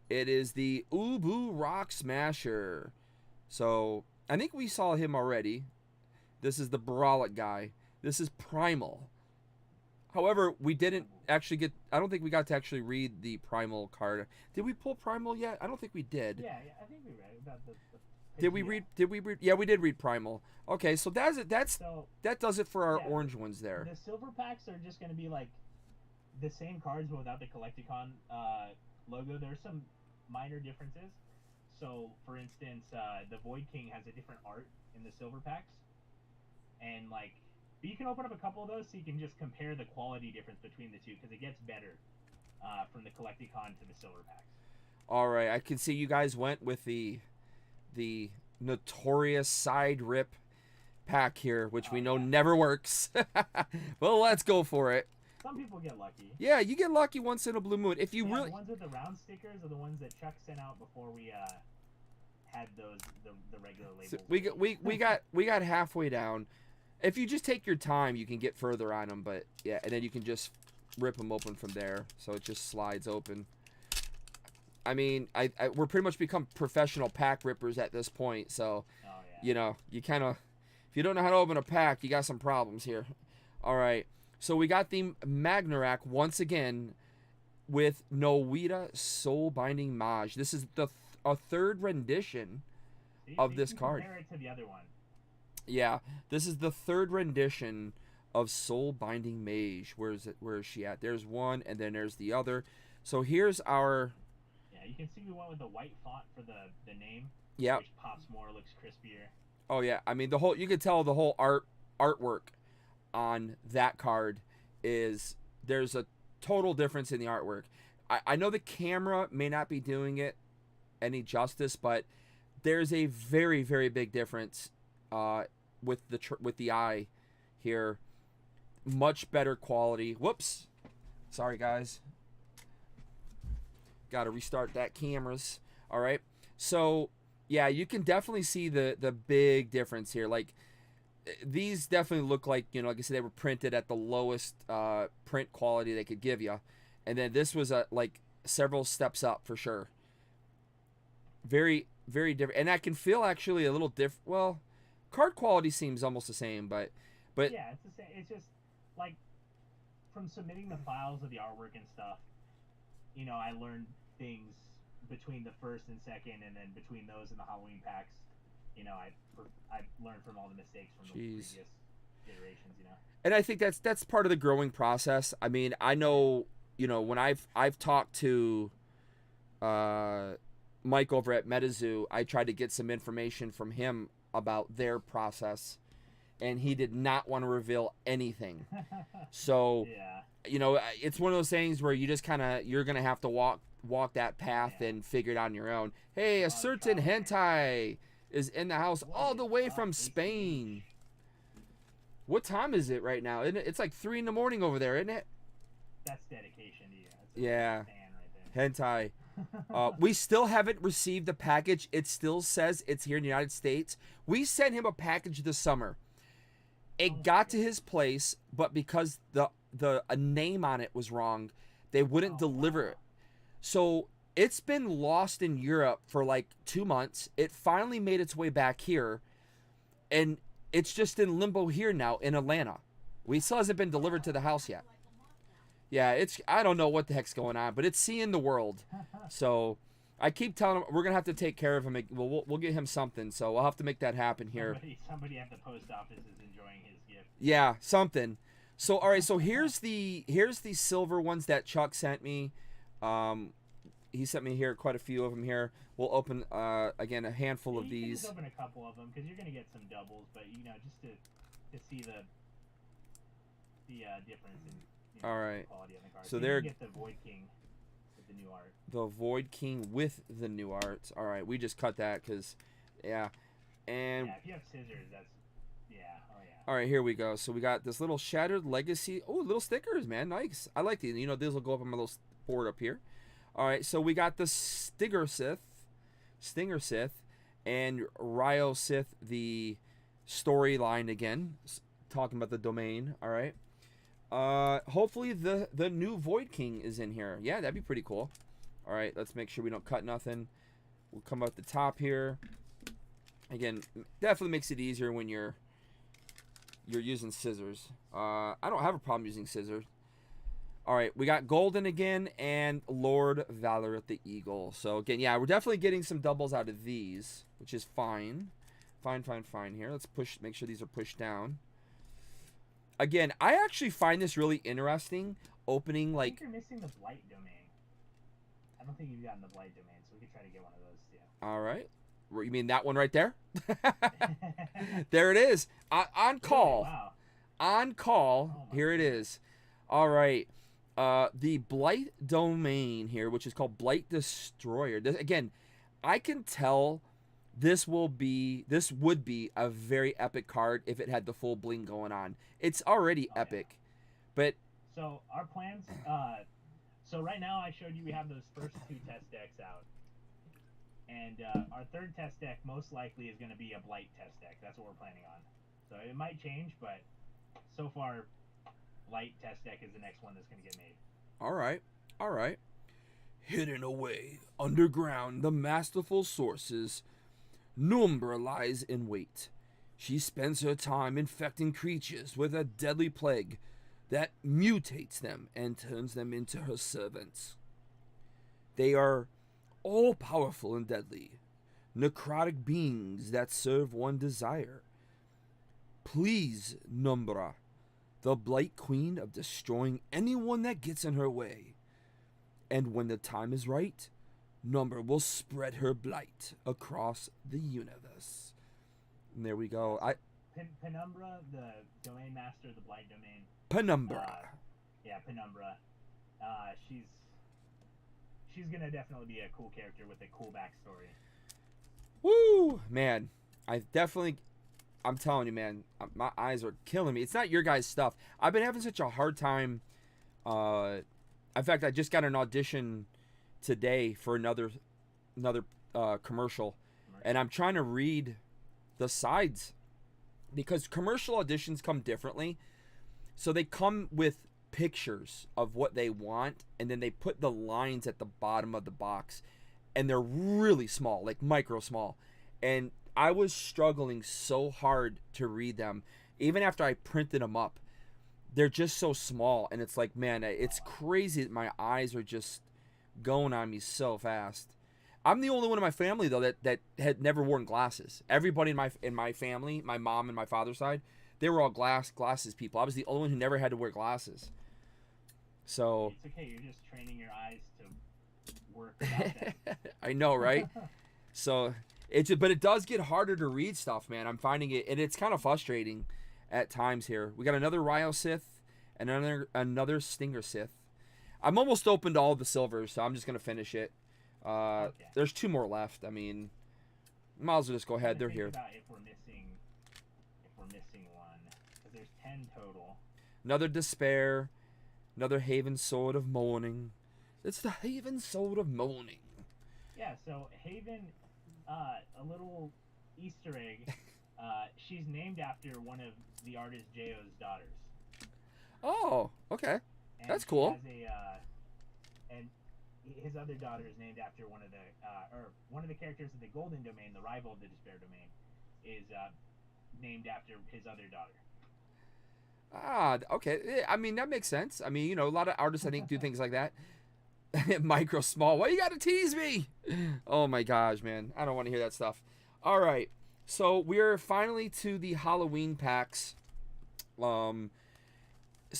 it is the Ubu Rock Smasher. So I think we saw him already. This is the Brawlic guy. This is Primal. However, we didn't actually get... I don't think we got to actually read the Primal card. Did we pull Primal yet? I don't think we did. Yeah, I think we read about the Did we read? Did we read? Yeah, we did read Primal. Okay, so that does it for our orange ones there. The silver packs are just going to be like the same cards but without the Collecticon logo. There's some minor differences. So, for instance, the Void King has a different art in the silver packs, and like. But you can open up a couple of those so you can just compare the quality difference between the two, because it gets better from the Collecticon to the silver packs. All right, I can see you guys went with the notorious side rip pack here, which we know never works. Well, let's go for it. Some people get lucky. Yeah, you get lucky once in a blue moon. If you really the ones with the round stickers are the ones that Chuck sent out before we had those the regular labels. So we got halfway down. If you just take your time, you can get further on them, but yeah, and then you can just rip them open from there, so it just slides open. I mean, we're pretty much become professional pack rippers at this point, so you know, you kind of, if you don't know how to open a pack, you got some problems here. All right, so we got the McDonough once again with Noita Soul Binding Mage. This is a third rendition of this card. Compare it to the other one. Yeah, this is the third rendition of Soul Binding Mage. Where is it? Where is she at? There's one, and then there's the other. So here's our... Yeah, you can see we went with the white font for the name. Yeah. Which pops more, looks crispier. Oh, yeah. I mean, you can tell the whole artwork on that card is... There's a total difference in the artwork. I know the camera may not be doing it any justice, but there's a very, very big difference with the eye here. Much better quality. Whoops, sorry guys, gotta restart that cameras. All right, so yeah, you can definitely see the big difference here. Like, these definitely look like, you know, like I said, they were printed at the lowest print quality they could give you, and then this was like several steps up for sure. Very, very different, and I can feel actually a little different. Well, card quality seems almost the same, but yeah, it's the same. It's just like from submitting the files of the artwork and stuff, you know, I learned things between the first and second, and then between those and the Halloween packs. You know, I learned from all the mistakes from the previous iterations. You know, and I think that's part of the growing process. I mean, I know, you know, when I've talked to Mike over at MetaZoo, I tried to get some information from him about their process, and he did not want to reveal anything. So yeah, you know, it's one of those things where you just you're gonna have to walk that path and figure it out on your own. Hey, a certain hentai is in the house all the way from Spain. What time is it right now? Isn't it? It's like 3 in the morning over there, isn't it? That's dedication to you. That's yeah, right hentai. We still haven't received the package. It still says it's here in the United States. We sent him a package this summer. It got to his place, but because a name on it was wrong, they wouldn't deliver it. So it's been lost in Europe for like 2 months. It finally made its way back here, and it's just in limbo here now in Atlanta. We still hasn't been delivered to the house yet. Yeah, I don't know what the heck's going on, but it's seeing the world. So I keep telling him we're gonna have to take care of him. We'll get him something. So we'll have to make that happen here. Somebody at the post office is enjoying his gift. Yeah, something. So all right, so here's the silver ones that Chuck sent me. He sent me here quite a few of them here. We'll open again a handful of these. You can just open a couple of them because you're gonna get some doubles, but you know, just to see the difference in. All right. Quality on the card. So you get the Void King with the new art. The Void King with the new art. All right, we just cut that because, yeah. And yeah, if you have scissors, that's yeah. Oh yeah. all right, here we go. So we got this little Shattered Legacy. Oh, little stickers, man. Nice. I like these. You know, these will go up on my little board up here. All right, so we got the Stinger Sith, and Ryo Sith, the storyline again, talking about the domain. All right. Hopefully the new Void King is in here. Yeah, that'd be pretty cool. All right, let's make sure we don't cut nothing. We'll come up the top here. Again, definitely makes it easier when you're using scissors. I don't have a problem using scissors. All right, we got Golden again and Lord Valorant the Eagle. So again, yeah, we're definitely getting some doubles out of these, which is fine. Fine here. Let's make sure these are pushed down. Again, I actually find this really interesting. Opening I like. think you're missing the Blight domain. I don't think you've gotten the Blight domain, so we could try to get one of those too. All right. You mean that one right there? There it is. On call. Wow. On call. Oh Here it is. All right. The Blight domain here, which is called Blight Destroyer. Again, I can tell this would be a very epic card if it had the full bling going on. It's already epic. But so our plans, so right now I showed you we have those first 2 test decks out. And our third test deck most likely is going to be a Blight test deck. That's what we're planning on. So it might change, but so far, Blight test deck is the next one that's going to get made. all right. Hidden away underground the masterful sources, Numbra lies in wait. She spends her time infecting creatures with a deadly plague that mutates them and turns them into her servants. They are all-powerful and deadly, necrotic beings that serve one desire. Please, Numbra, the Blight Queen of destroying anyone that gets in her way. And when the time is right, Numbra will spread her blight across the universe. And there we go. Penumbra, the domain master of the Blight domain. Penumbra. Yeah, Penumbra. She's gonna definitely be a cool character with a cool backstory. Woo! Man, I'm telling you, man, my eyes are killing me. It's not your guys' stuff. I've been having such a hard time. In fact, I just got an audition today for another commercial, and I'm trying to read the sides because commercial auditions come differently. So they come with pictures of what they want, and then they put the lines at the bottom of the box, and they're really small, like micro small. And I was struggling so hard to read them, even after I printed them up. They're just so small, and it's like, man, it's crazy that my eyes are just going on me so fast. I'm the only one in my family though that had never worn glasses. Everybody in my family, my mom and my father's side, they were all glasses people. I was the only one who never had to wear glasses. So it's okay. You're just training your eyes to work without that. I know, right? So but it does get harder to read stuff, man. I'm finding it, and it's kind of frustrating at times here. We got another Ryo Sith and another Stinger Sith. I'm almost open to all the silvers, so I'm just gonna finish it. Okay. There's 2 more left. I mean, might as well just go ahead. They're here. About if we're missing one, because there's 10 total. Another Despair, another Haven Sword of Mourning. It's the Haven Sword of Mourning. Yeah. So Haven, a little Easter egg. She's named after one of the artist J.O.'s daughters. Oh, okay. And that's cool. And his other daughter is named after one of the characters of the Golden Domain, the rival of the Despair Domain, is named after his other daughter. Ah, okay. I mean, that makes sense. I mean, you know, a lot of artists, I think, do things like that. Micro, small. Why you gotta tease me? Oh my gosh, man. I don't want to hear that stuff. All right. So we're finally to the Halloween packs. So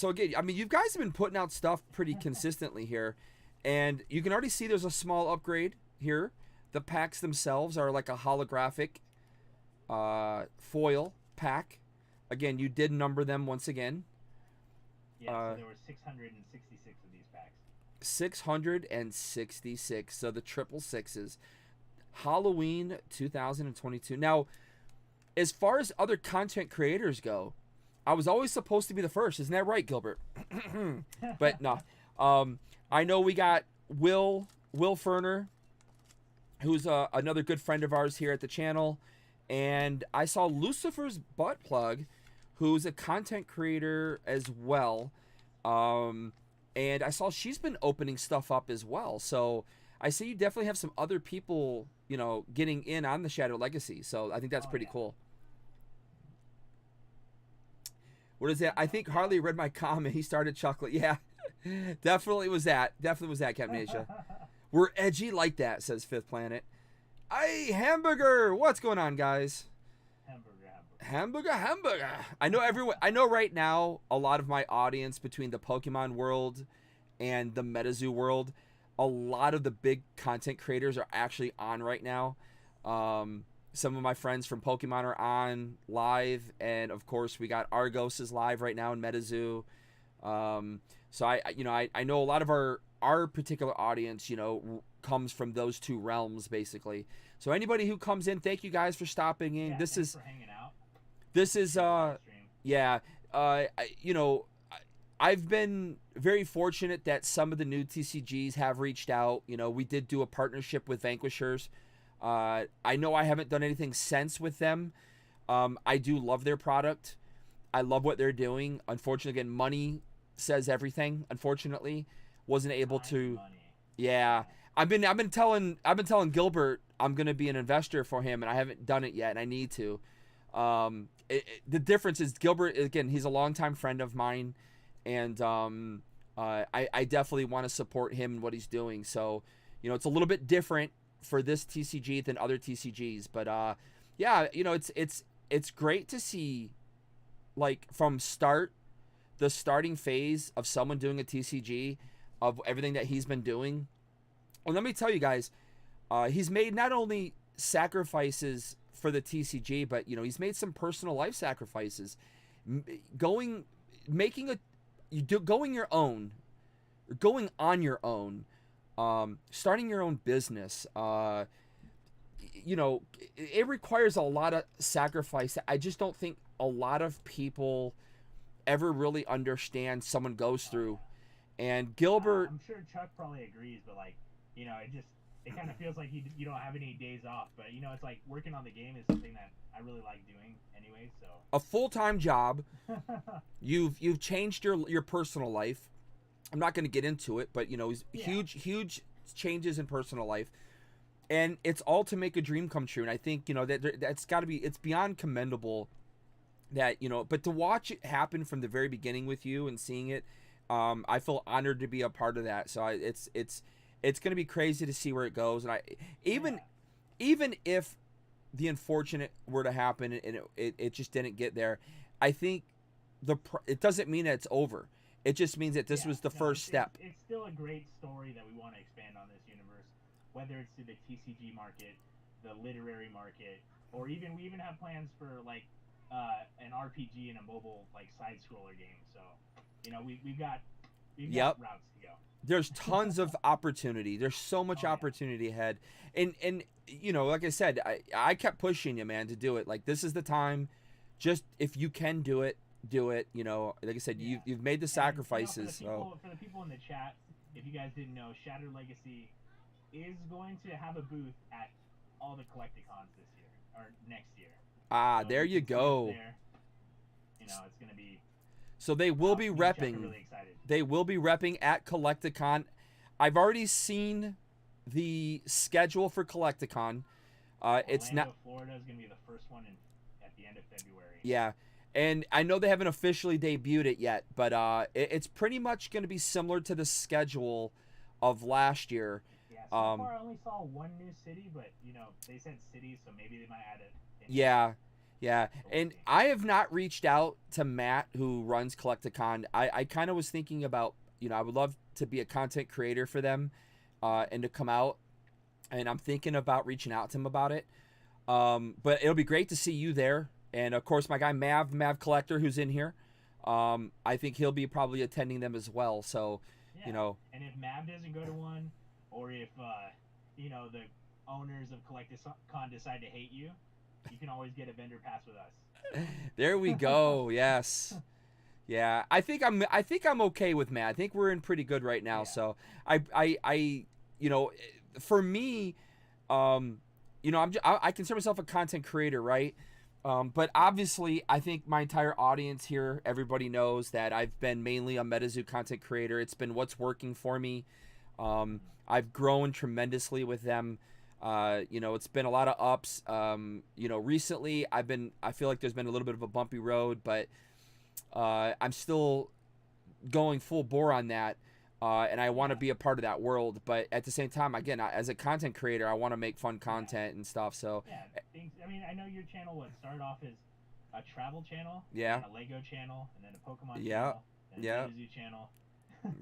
again, I mean, you guys have been putting out stuff pretty consistently here. And you can already see there's a small upgrade here. The packs themselves are like a holographic foil pack. Again, you did number them once again. Yeah, so there were 666 of these packs. 666. So the triple sixes. Halloween 2022. Now, as far as other content creators go, I was always supposed to be the first. Isn't that right, Gilbert? But no. I know we got Will Ferner, who's another good friend of ours here at the channel. And I saw Lucifer's Butt Plug, who's a content creator as well. And I saw she's been opening stuff up as well. So I see you definitely have some other people, you know, getting in on the Shadow Legacy. So I think that's pretty cool. What is that? I think Harley read my comment. He started chuckling. Yeah, definitely was that. Definitely was that, Captain Asia. We're edgy like that, says Fifth Planet. Hey, Hamburger. What's going on, guys? Hamburger. I know everyone. I know right now a lot of my audience between the Pokemon world and the MetaZoo world, a lot of the big content creators are actually on right now. Some of my friends from Pokemon are on live, and of course we got Argos is live right now in MetaZoo. So I know a lot of our particular audience, you know, comes from those two realms basically. So anybody who comes in, thank you guys for stopping in. Yeah, this is for hanging out. This is you know, I've been very fortunate that some of the new TCGs have reached out. You know, we did do a partnership with Vanquishers. I know I haven't done anything since with them. I do love their product. I love what they're doing. Unfortunately, again, money says everything. Unfortunately, wasn't able to. Yeah, I've been telling Gilbert I'm gonna be an investor for him, and I haven't done it yet, and I need to. The difference is Gilbert, again, he's a longtime friend of mine, and I definitely want to support him and what he's doing. So, you know, it's a little bit different for this TCG than other TCGs, but yeah, you know, it's great to see, like, from the starting phase of someone doing a TCG, of everything that he's been doing. And let me tell you guys, he's made not only sacrifices for the TCG, but, you know, he's made some personal life sacrifices, going on your own, starting your own business. You know, it requires a lot of sacrifice. I just don't think a lot of people ever really understand someone goes through. And Gilbert, I'm sure Chuck probably agrees, but, like, you know, it kind of feels like you don't have any days off. But, you know, it's like working on the game is something that I really like doing anyway. So a full-time job. You've changed your personal life. I'm not going to get into it, but, you know, huge changes in personal life, and it's all to make a dream come true. And I think, you know, that's got to be, it's beyond commendable that, you know, but to watch it happen from the very beginning with you and seeing it, I feel honored to be a part of that. So it's going to be crazy to see where it goes. And even if the unfortunate were to happen and it just didn't get there, I think it doesn't mean that it's over. It just means that this was the first step. It's still a great story that we want to expand on this universe, whether it's to the TCG market, the literary market, or we even have plans for, like, an RPG and a mobile, like, side scroller game. So, you know, we've got routes to go. There's tons of opportunity. There's so much opportunity ahead. And you know, like I said, I kept pushing you, man, to do it. Like, this is the time. Just, if you can do it, do it. You know, like I said, you've made the sacrifices. You know, for the people in the chat, if you guys didn't know, Shattered Legacy is going to have a booth at all the Collecticons this year or next year. So there you go. You know, it's going to be. So they will be repping. Really excited. They will be repping at Collecticon. I've already seen the schedule for Collecticon. It's not. Florida is going to be the first one at the end of February. Yeah, and I know they haven't officially debuted it yet, but it's pretty much going to be similar to the schedule of last year. Yeah, so far I only saw one new city, but, you know, they said cities, so maybe they might add it. Yeah, and I have not reached out to Matt, who runs Collecticon. I kind of was thinking about, you know, I would love to be a content creator for them, and to come out, and I'm thinking about reaching out to him about it. But it'll be great to see you there, and of course my guy Mav Collector, who's in here. I think he'll be probably attending them as well. So, Yeah. You know. And if Mab doesn't go to one, or if you know, the owners of Collecticon decide to hate you, you can always get a vendor pass with us. There we go. Yes. Yeah, I think I'm okay with Matt. I think we're in pretty good right now. Yeah. So I you know, for me, you know, I consider myself a content creator, right? But obviously, I think my entire audience here, everybody knows that I've been mainly a MetaZoo content creator. It's been what's working for me. I've grown tremendously with them. You know, it's been a lot of ups. You know, recently I feel like there's been a little bit of a bumpy road, but I'm still going full bore on that. And I want to be a part of that world, but at the same time, again, as a content creator, I want to make fun content and stuff. So yeah, I mean, I know your channel started off as a travel channel, yeah, a Lego channel, and then a Pokemon yeah, channel, and yeah, a MetaZoo channel.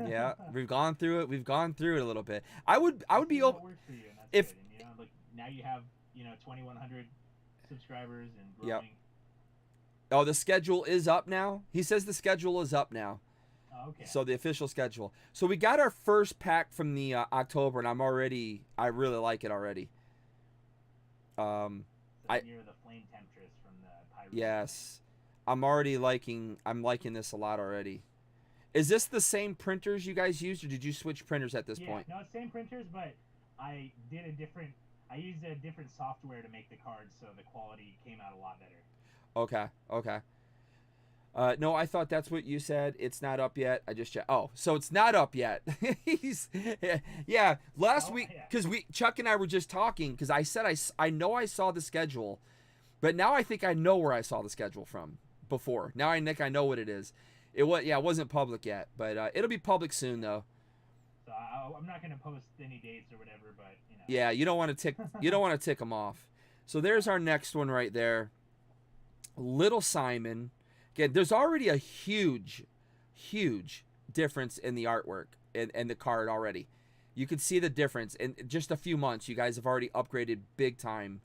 yeah. We've gone through it. We've gone through it a little bit. I would be open open works for you, and that's if good. And, you know, like now you have 2,100 subscribers and growing. Yep. Oh, the schedule is up now. He says the schedule is up now. Okay. So the official schedule. So we got our first pack from the October, and I really like it already. So near the flame temptress from the Pyro. Yes, I'm liking this a lot already. Is this the same printers you guys used, or did you switch printers at this point? No, same printers, but I used a different software to make the cards, so the quality came out a lot better. Okay. No, I thought that's what you said. It's not up yet. I just checked. Oh, so it's not up yet. Yeah. Last week, because Chuck and I were just talking, because I said I know I saw the schedule, but now I think I know where I saw the schedule from before. Now I know what it is. It wasn't public yet, but it'll be public soon though. So I'm not gonna post any dates or whatever, but you know. Yeah, you don't want to tick them off. So there's our next one right there. Little Simon. Again, there's already a huge difference in the artwork and the card already. You can see the difference in just a few months. You guys have already upgraded big time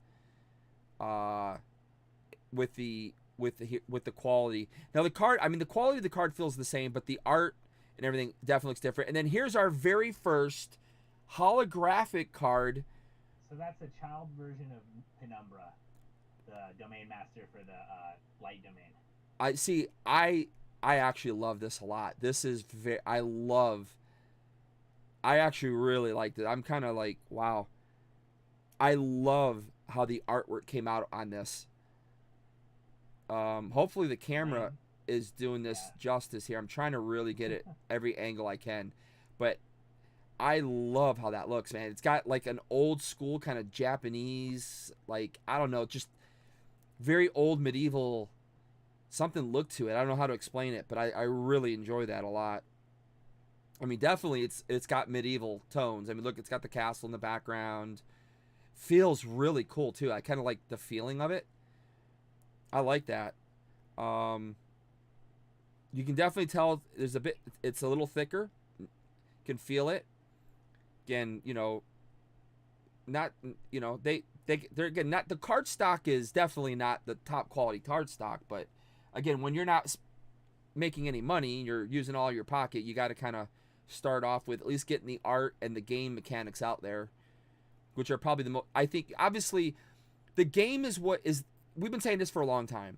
with the quality. Now the card, I mean, the quality of the card feels the same, but the art and everything definitely looks different. And then here's our very first holographic card. So that's a child version of Penumbra, the domain master for the light domain. I see. I actually love this a lot. This is I actually really liked it. I'm kind of like, wow. I love how the artwork came out on this. Hopefully the camera is doing this justice here. I'm trying to really get it every angle I can, but I love how that looks, man. It's got like an old school kind of Japanese, like, I don't know, just very old medieval something look to it. I don't know how to explain it, but I really enjoy that a lot. I mean, definitely it's got medieval tones. I mean, look, it's got the castle in the background. Feels really cool too. I kind of like the feeling of it. I like that. You can definitely tell there's it's a little thicker. You can feel it. Again, not, they're again, not, the card stock is definitely not the top quality card stock, but again, when you're not making any money, you're using all your pocket, you got to kind of start off with at least getting the art and the game mechanics out there, which are probably the most, I think, obviously, the game is what is, we've been saying this for a long time.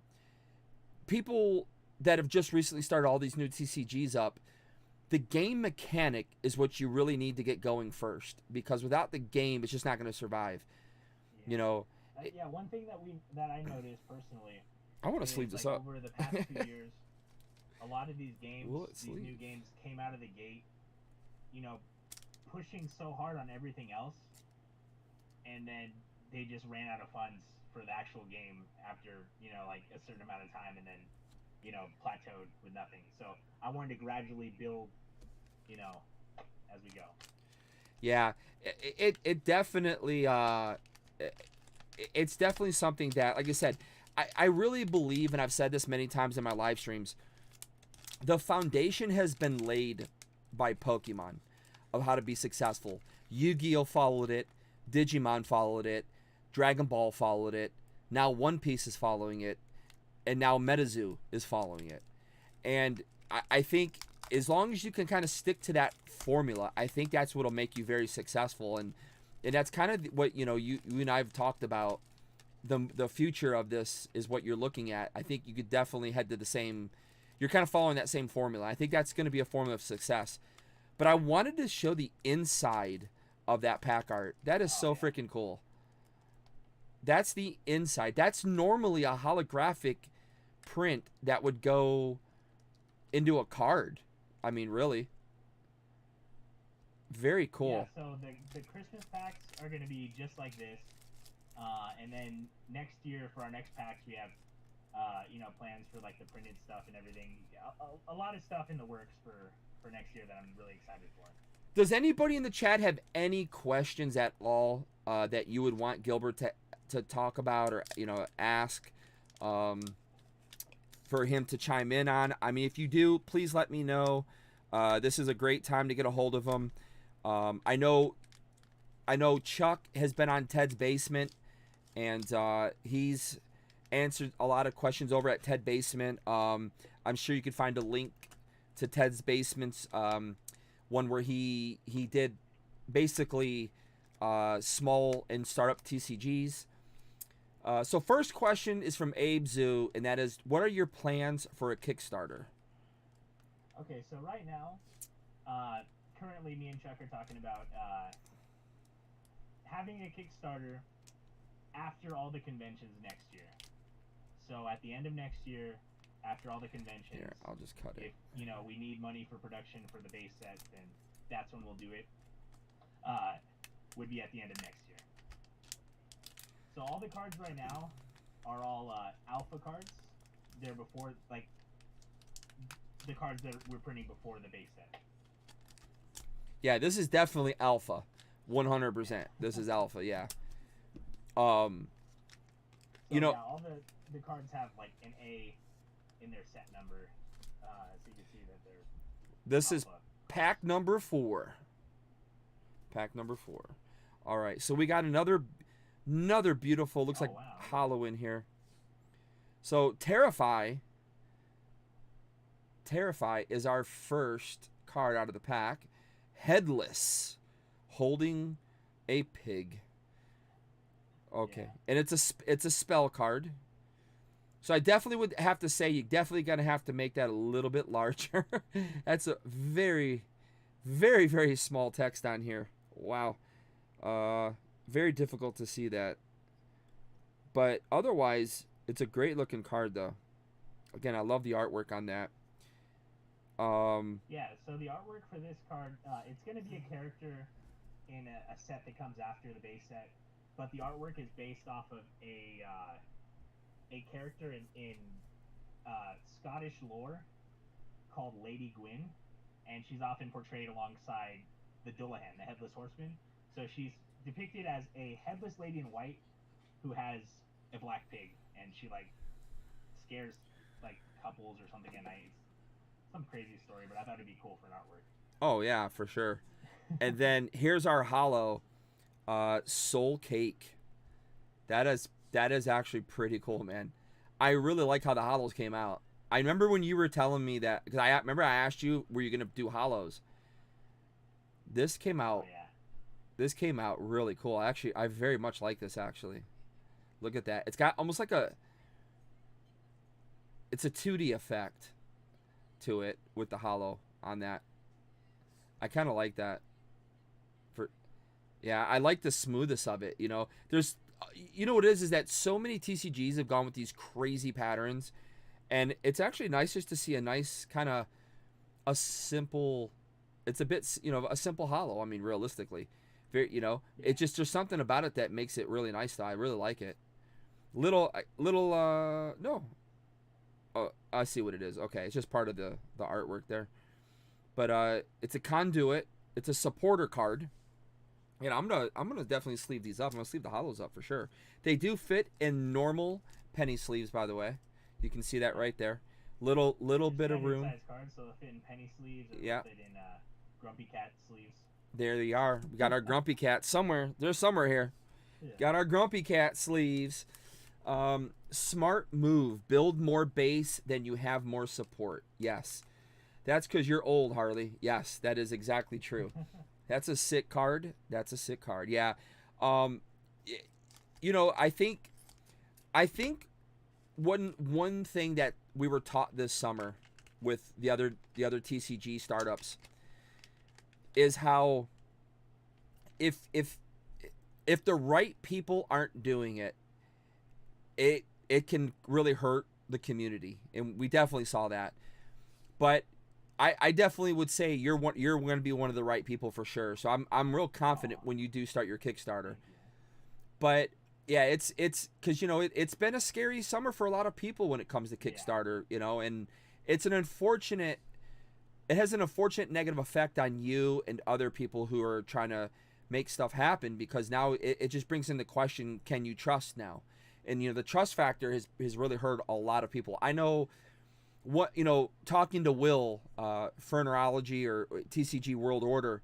People that have just recently started all these new TCGs up, the game mechanic is what you really need to get going first, because without the game, it's just not going to survive. Yeah. One thing that I noticed personally, I want to sleeve this up. Over the past few years, a lot of these games, new games came out of the gate, pushing so hard on everything else, and then they just ran out of funds for the actual game after, like a certain amount of time, and then, plateaued with nothing. So I wanted to gradually build, as we go. Yeah, it definitely, it's definitely something that, like I said, I really believe, and I've said this many times in my live streams, the foundation has been laid by Pokemon of how to be successful. Yu-Gi-Oh followed it, Digimon followed it, Dragon Ball followed it, now One Piece is following it, and now MetaZoo is following it. And I think as long as you can kind of stick to that formula, I think that's what'll make you very successful. And that's kind of what, you know, you and I've talked about. The future of this is what you're looking at. I think you could definitely head to the same. You're kind of following that same formula. I think that's going to be a formula of success. But I wanted to show the inside of that pack art. That is so freaking cool. That's the inside. That's normally a holographic print that would go into a card. I mean, really. Very cool. Yeah, so the Christmas packs are going to be just like this. And then next year for our next packs, we have, you know, plans for like the printed stuff and everything. A lot of stuff in the works for next year that I'm really excited for. Does anybody in the chat have any questions at all that you would want Gilbert to talk about or, you know, ask for him to chime in on? I mean, if you do, please let me know. This is a great time to get a hold of him. I know Chuck has been on Ted's Basement, and he's answered a lot of questions over at Ted Basement. I'm sure you could find a link to Ted's Basement's one where he did basically small and startup TCGs. So first question is from Abe Zoo, and that is, what are your plans for a Kickstarter? Okay, so right now, currently me and Chuck are talking about having a Kickstarter after all the conventions next year. So at the end of next year, after all the conventions, here, I'll just cut it. If, you know, we need money for production for the base set, then that's when we'll do it. Would be at the end of next year. So all the cards right now are all alpha cards. They're before, like, the cards that we're printing before the base set. Yeah, this is definitely alpha. 100%. This is alpha, yeah. You know, yeah, all the cards have like an A in their set number, so you can see that they're. This alpha. is pack number 4. Pack number 4. All right, so we got another beautiful, looks like wow. hollow in here. So Terrify is our first card out of the pack. Headless, holding a pig. Okay, Yeah. and it's a spell card. So I definitely would have to say, you definitely gonna have to make that a little bit larger. That's a very, very, very small text on here. Wow, very difficult to see that. But otherwise, it's a great looking card though. Again, I love the artwork on that. Yeah, so the artwork for this card, it's going to be a character in a set that comes after the base set, but the artwork is based off of a character in Scottish lore called Lady Gwyn, and she's often portrayed alongside the Dullahan, the Headless Horseman. So she's depicted as a headless lady in white who has a black pig, and she like scares like couples or something at night. Some crazy story, but I thought it'd be cool for an artwork. Oh yeah, for sure. And then here's our hollow, Soul Cake. That is actually pretty cool, man. I really like how the hollows came out. I remember when you were telling me that, because I remember I asked you, were you gonna do hollows? This came out. Oh, yeah. This came out really cool. Actually, I very much like this. Actually, look at that. It's got almost like it's a 2D effect to it with the hollow on that. I kind of like that. Yeah, I like the smoothness of it. You know, there's, you know what it is that so many TCGs have gone with these crazy patterns, and it's actually nice just to see a nice kind of a simple. It's a bit, you know, a simple hollow. I mean, realistically, very, you know, it just, there's something about it that makes it really nice. Though I really like it. No. Oh, I see what it is. Okay, it's just part of the artwork there. But it's a conduit. It's a supporter card. And I'm gonna definitely sleeve these up. I'm gonna sleeve the hollows up for sure. They do fit in normal penny sleeves, by the way. You can see that right there. Little bit of room. Size cards, so they'll fit in penny sleeves. Or Yeah. Fit in Grumpy Cat sleeves. There they are. We got our Grumpy Cat somewhere. There's somewhere here. Yeah. Got our Grumpy Cat sleeves. Smart move. Build more base, then you have more support. Yes. That's because you're old, Harley. Yes, that is exactly true. That's a sick card. That's a sick card. Yeah. Um, you know, I think one thing that we were taught this summer with the other TCG startups is how if the right people aren't doing it, it can really hurt the community, and we definitely saw that. But I definitely would say you're going to be one of the right people for sure. So I'm real confident when you do start your Kickstarter. But yeah, it's because it's been a scary summer for a lot of people when it comes to Kickstarter, and it's it has an unfortunate negative effect on you and other people who are trying to make stuff happen, because now it just brings in the question, can you trust now? And the trust factor has really hurt a lot of people. I know talking to Will, Fernerology or TCG World Order,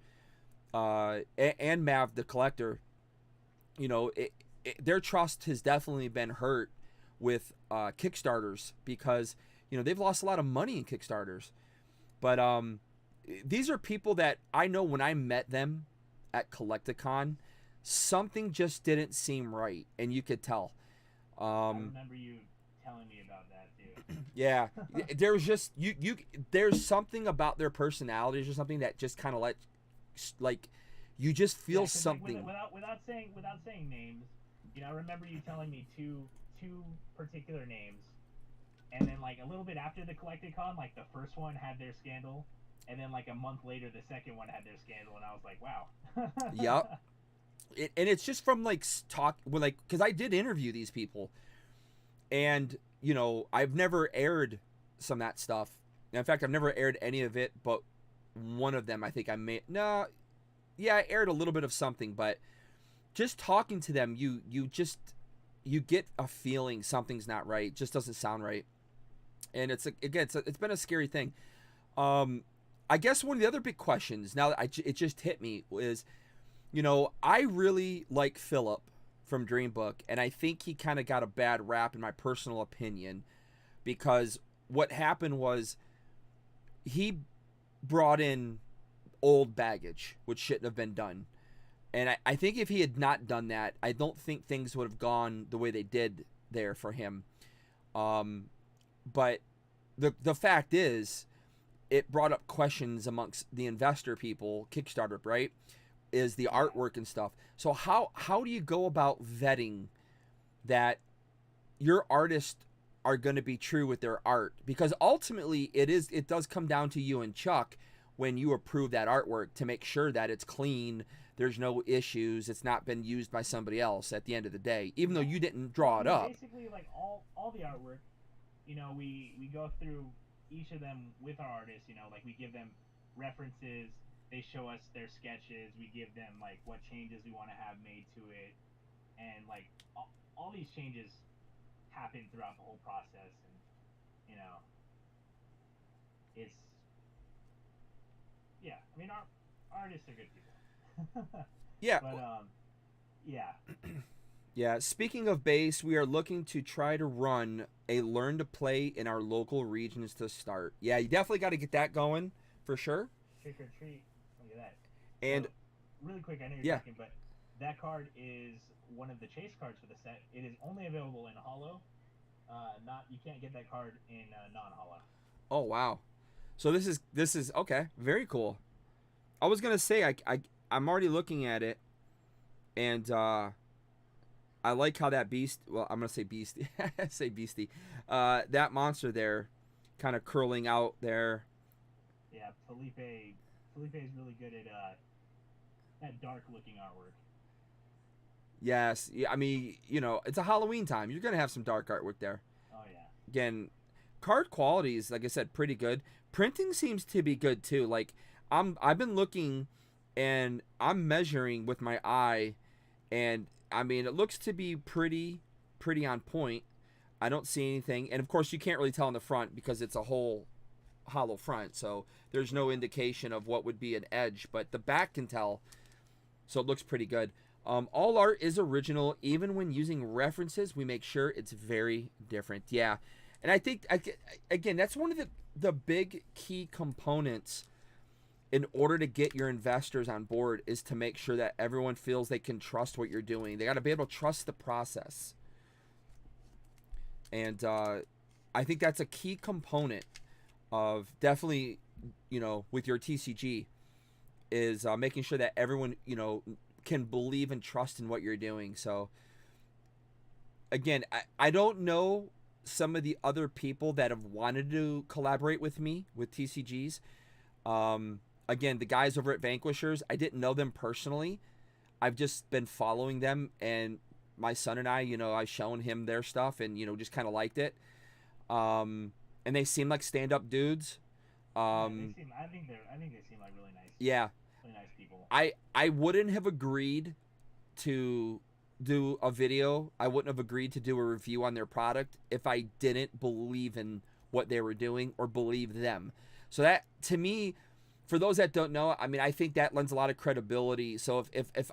and Mav the Collector, their trust has definitely been hurt with Kickstarters, because they've lost a lot of money in Kickstarters. But these are people that I know when I met them at Collecticon, something just didn't seem right, and you could tell. I remember you telling me about that too. Yeah, there's just there's something about their personalities or something that just kind of like you just feel something. Like, without saying names, I remember you telling me two particular names, and then like a little bit after the Collecticon, like the first one had their scandal, and then like a month later the second one had their scandal, and I was like, wow. Yep. And it's just from because I did interview these people, and I've never aired some of that stuff. In fact, I've never aired any of it, but one of them I think I aired a little bit of something. But just talking to them, you get a feeling something's not right. It just doesn't sound right, and it's been a scary thing. I guess one of the other big questions now that it just hit me is, I really like Philip from Dreambook, and I think he kind of got a bad rap in my personal opinion, because what happened was he brought in old baggage, which shouldn't have been done. And I think if he had not done that, I don't think things would have gone the way they did there for him. But the fact is, it brought up questions amongst the investor people, Kickstarter, right? Is the artwork and stuff. So how do you go about vetting that your artists are going to be true with their art? Because ultimately it does come down to you and Chuck when you approve that artwork to make sure that it's clean, there's no issues, it's not been used by somebody else at the end of the day, even though you didn't draw it up. Basically, like all the artwork, we go through each of them with our artists, like we give them references, they show us their sketches, we give them like what changes we want to have made to it, and like all these changes happen throughout the whole process, and it's our artists are good people. Yeah. But yeah. Yeah, speaking of base, we are looking to try to run a learn to play in our local regions to start. Yeah, you definitely got to get that going for sure. Trick or treat. Look at that. And so, really quick, I know you're talking, but that card is one of the chase cards for the set. It is only available in holo. You can't get that card in non-holo. Oh wow. So this is okay. Very cool. I was gonna say I'm already looking at it, and I like how that beast. Well, I'm gonna say beastie. Say beastie. That monster there, kind of curling out there. Yeah, Felipe is really good at that dark looking artwork. Yes, I mean it's a Halloween time. You're gonna have some dark artwork there. Oh yeah. Again, card quality is, like I said, pretty good. Printing seems to be good too. Like I've been looking, and I'm measuring with my eye, and I mean it looks to be pretty on point. I don't see anything, and of course you can't really tell on the front because it's a whole hollow front, so there's no indication of what would be an edge, but the back can tell, so it looks pretty good. All art is original. Even when using references, we make sure it's very different. Yeah, And I think again, that's one of the big key components in order to get your investors on board, is to make sure that everyone feels they can trust what you're doing. They got to be able to trust the process. And I think that's a key component of definitely, with your TCG, is making sure that everyone, can believe and trust in what you're doing. So again, I don't know some of the other people that have wanted to collaborate with me with TCGs. Again, the guys over at Vanquishers, I didn't know them personally. I've just been following them, and my son and I, I've shown him their stuff, and just kind of liked it. And they seem like stand-up dudes. I think they seem like really nice. Yeah. Really nice people. I wouldn't have agreed to do a video. I wouldn't have agreed to do a review on their product if I didn't believe in what they were doing or believe them. So that, to me, for those that don't know, I mean, I think that lends a lot of credibility. So if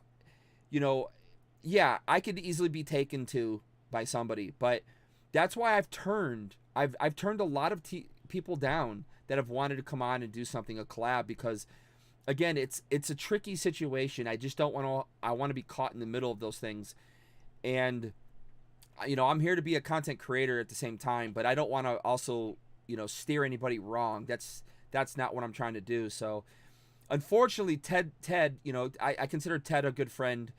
yeah, I could easily be taken to by somebody, but that's why I've turned a lot of people down that have wanted to come on and do something, a collab, because again, it's a tricky situation. I just don't want to. I want to be caught in the middle of those things, and I'm here to be a content creator at the same time, but I don't want to also steer anybody wrong. That's not what I'm trying to do. So, unfortunately, Ted, I consider Ted a good friend.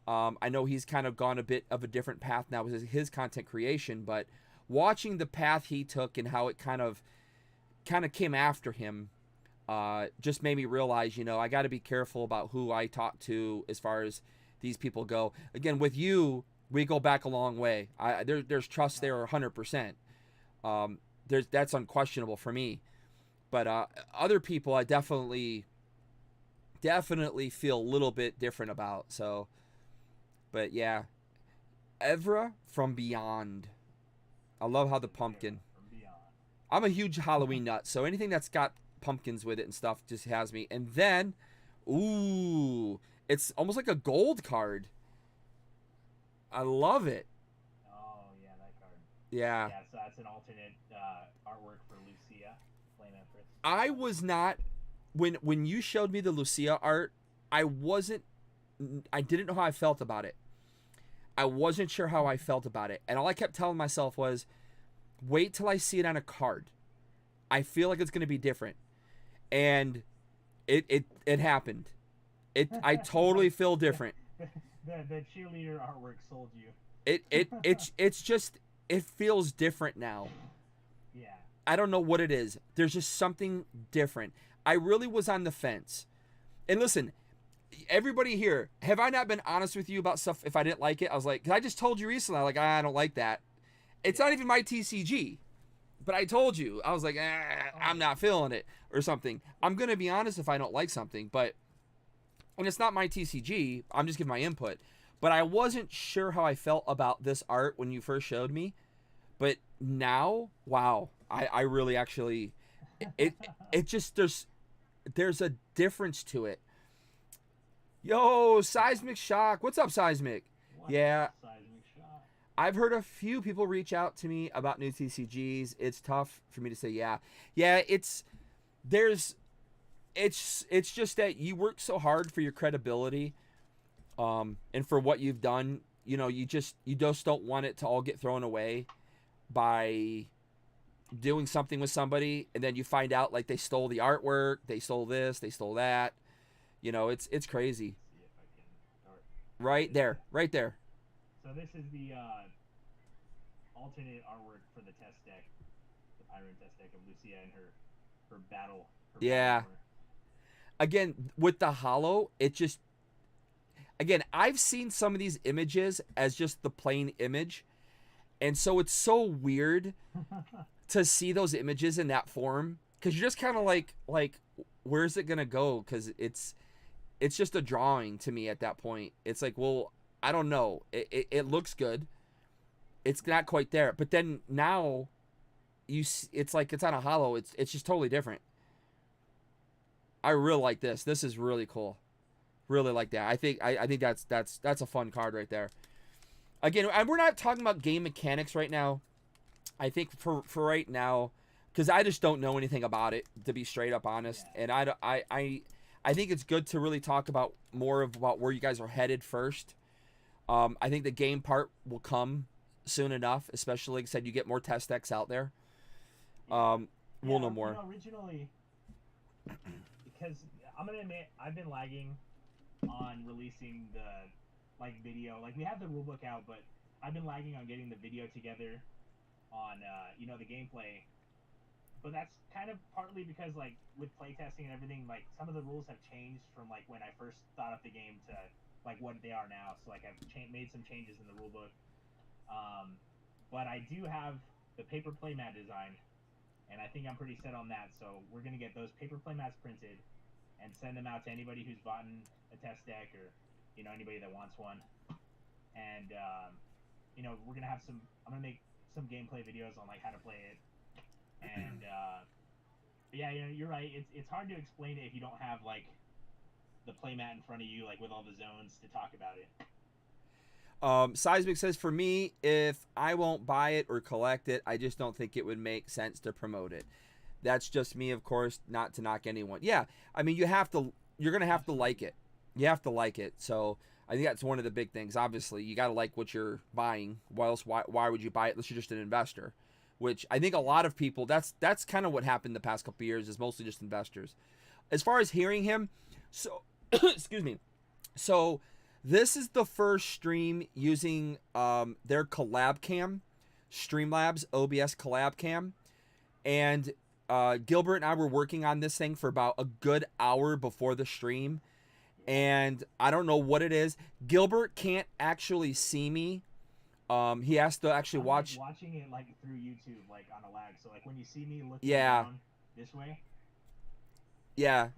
I know he's kind of gone a bit of a different path now with his content creation, but watching the path he took and how it kind of came after him, just made me realize, I got to be careful about who I talk to as far as these people go. Again, with you, we go back a long way. There's trust there 100%. That's unquestionable for me. But other people, I definitely feel a little bit different about. So, but yeah, Evra from Beyond. I love how the pumpkin. I'm a huge Halloween nut, so anything that's got pumpkins with it and stuff just has me. And then, ooh, it's almost like a gold card. I love it. Oh yeah, that card. Yeah. Yeah, so that's an alternate artwork for Lucia. Flame Empress. I was not, when you showed me the Lucia art, I didn't know how I felt about it. I wasn't sure how I felt about it, and all I kept telling myself was, wait till I see it on a card. I feel like it's going to be different. And it happened. I totally feel different. The cheerleader artwork sold you. It's just, it feels different now. Yeah. I don't know what it is. There's just something different. I really was on the fence. And listen, everybody here, have I not been honest with you about stuff if I didn't like it? I was like, 'cause I just told you recently, like, I don't like that. It's not even my TCG. But I told you, I was like, I'm not feeling it or something. I'm going to be honest if I don't like something, and it's not my TCG, I'm just giving my input. But I wasn't sure how I felt about this art when you first showed me. But now, wow, I really actually, it just, there's a difference to it. Yo, Seismic Shock. What's up, Seismic? Yeah. Seismic Shock. I've heard a few people reach out to me about new TCGs. It's tough for me to say yeah. Yeah, it's just that you work so hard for your credibility, and for what you've done. You just don't want it to all get thrown away by doing something with somebody, and then you find out like they stole the artwork, they stole this, they stole that. It's crazy. See if I can. Right there. So this is the alternate artwork for the test deck, the Pyron test deck of Lucia and her battle. Yeah. Battle Again, with the holo, I've seen some of these images as just the plain image, and so it's so weird to see those images in that form, because you're just kind of like where's it gonna go? Because it's just a drawing to me at that point. It's like, well, I don't know. It looks good. It's not quite there. But then now, it's like it's on a holo. It's just totally different. I really like this. This is really cool. Really like that. I think that's a fun card right there. Again, we're not talking about game mechanics right now. I think for right now, because I just don't know anything about it, to be straight up honest, Yeah. and I think it's good to really talk about more about where you guys are headed first. I think the game part will come soon enough, especially like I said, you get more test decks out there. Yeah. We'll Yeah. know more. Originally, because I'm gonna admit I've been lagging on releasing the video. Like we have the rulebook out, but I've been lagging on getting the video together on the gameplay. But that's kind of partly because with playtesting and everything, some of the rules have changed from when I first thought up the game to what they are now. So I've made some changes in the rulebook. But I do have the paper playmat design, and I think I'm pretty set on that. So we're gonna get those paper playmats printed and send them out to anybody who's bought a test deck or anybody that wants one. And we're gonna have some. I'm gonna make some gameplay videos on how to play it. And yeah, you're right. It's hard to explain it if you don't have the playmat in front of you, with all the zones to talk about it. Seismic says, for me, if I won't buy it or collect it, I just don't think it would make sense to promote it. That's just me, of course, not to knock anyone. Yeah, I mean, you're going to have to like it. You have to like it. So I think that's one of the big things. Obviously, you got to like what you're buying. Why would you buy it unless you're just an investor? Which I think a lot of people, that's kind of what happened the past couple of years, is mostly just investors. As far as hearing him, so, excuse me. So this is the first stream using their collab cam, Streamlabs OBS collab cam. And Gilbert and I were working on this thing for about a good hour before the stream. And I don't know what it is. Gilbert can't actually see me. He has to actually watching it through YouTube, on a lag. So when you see me looking down this way. Yeah.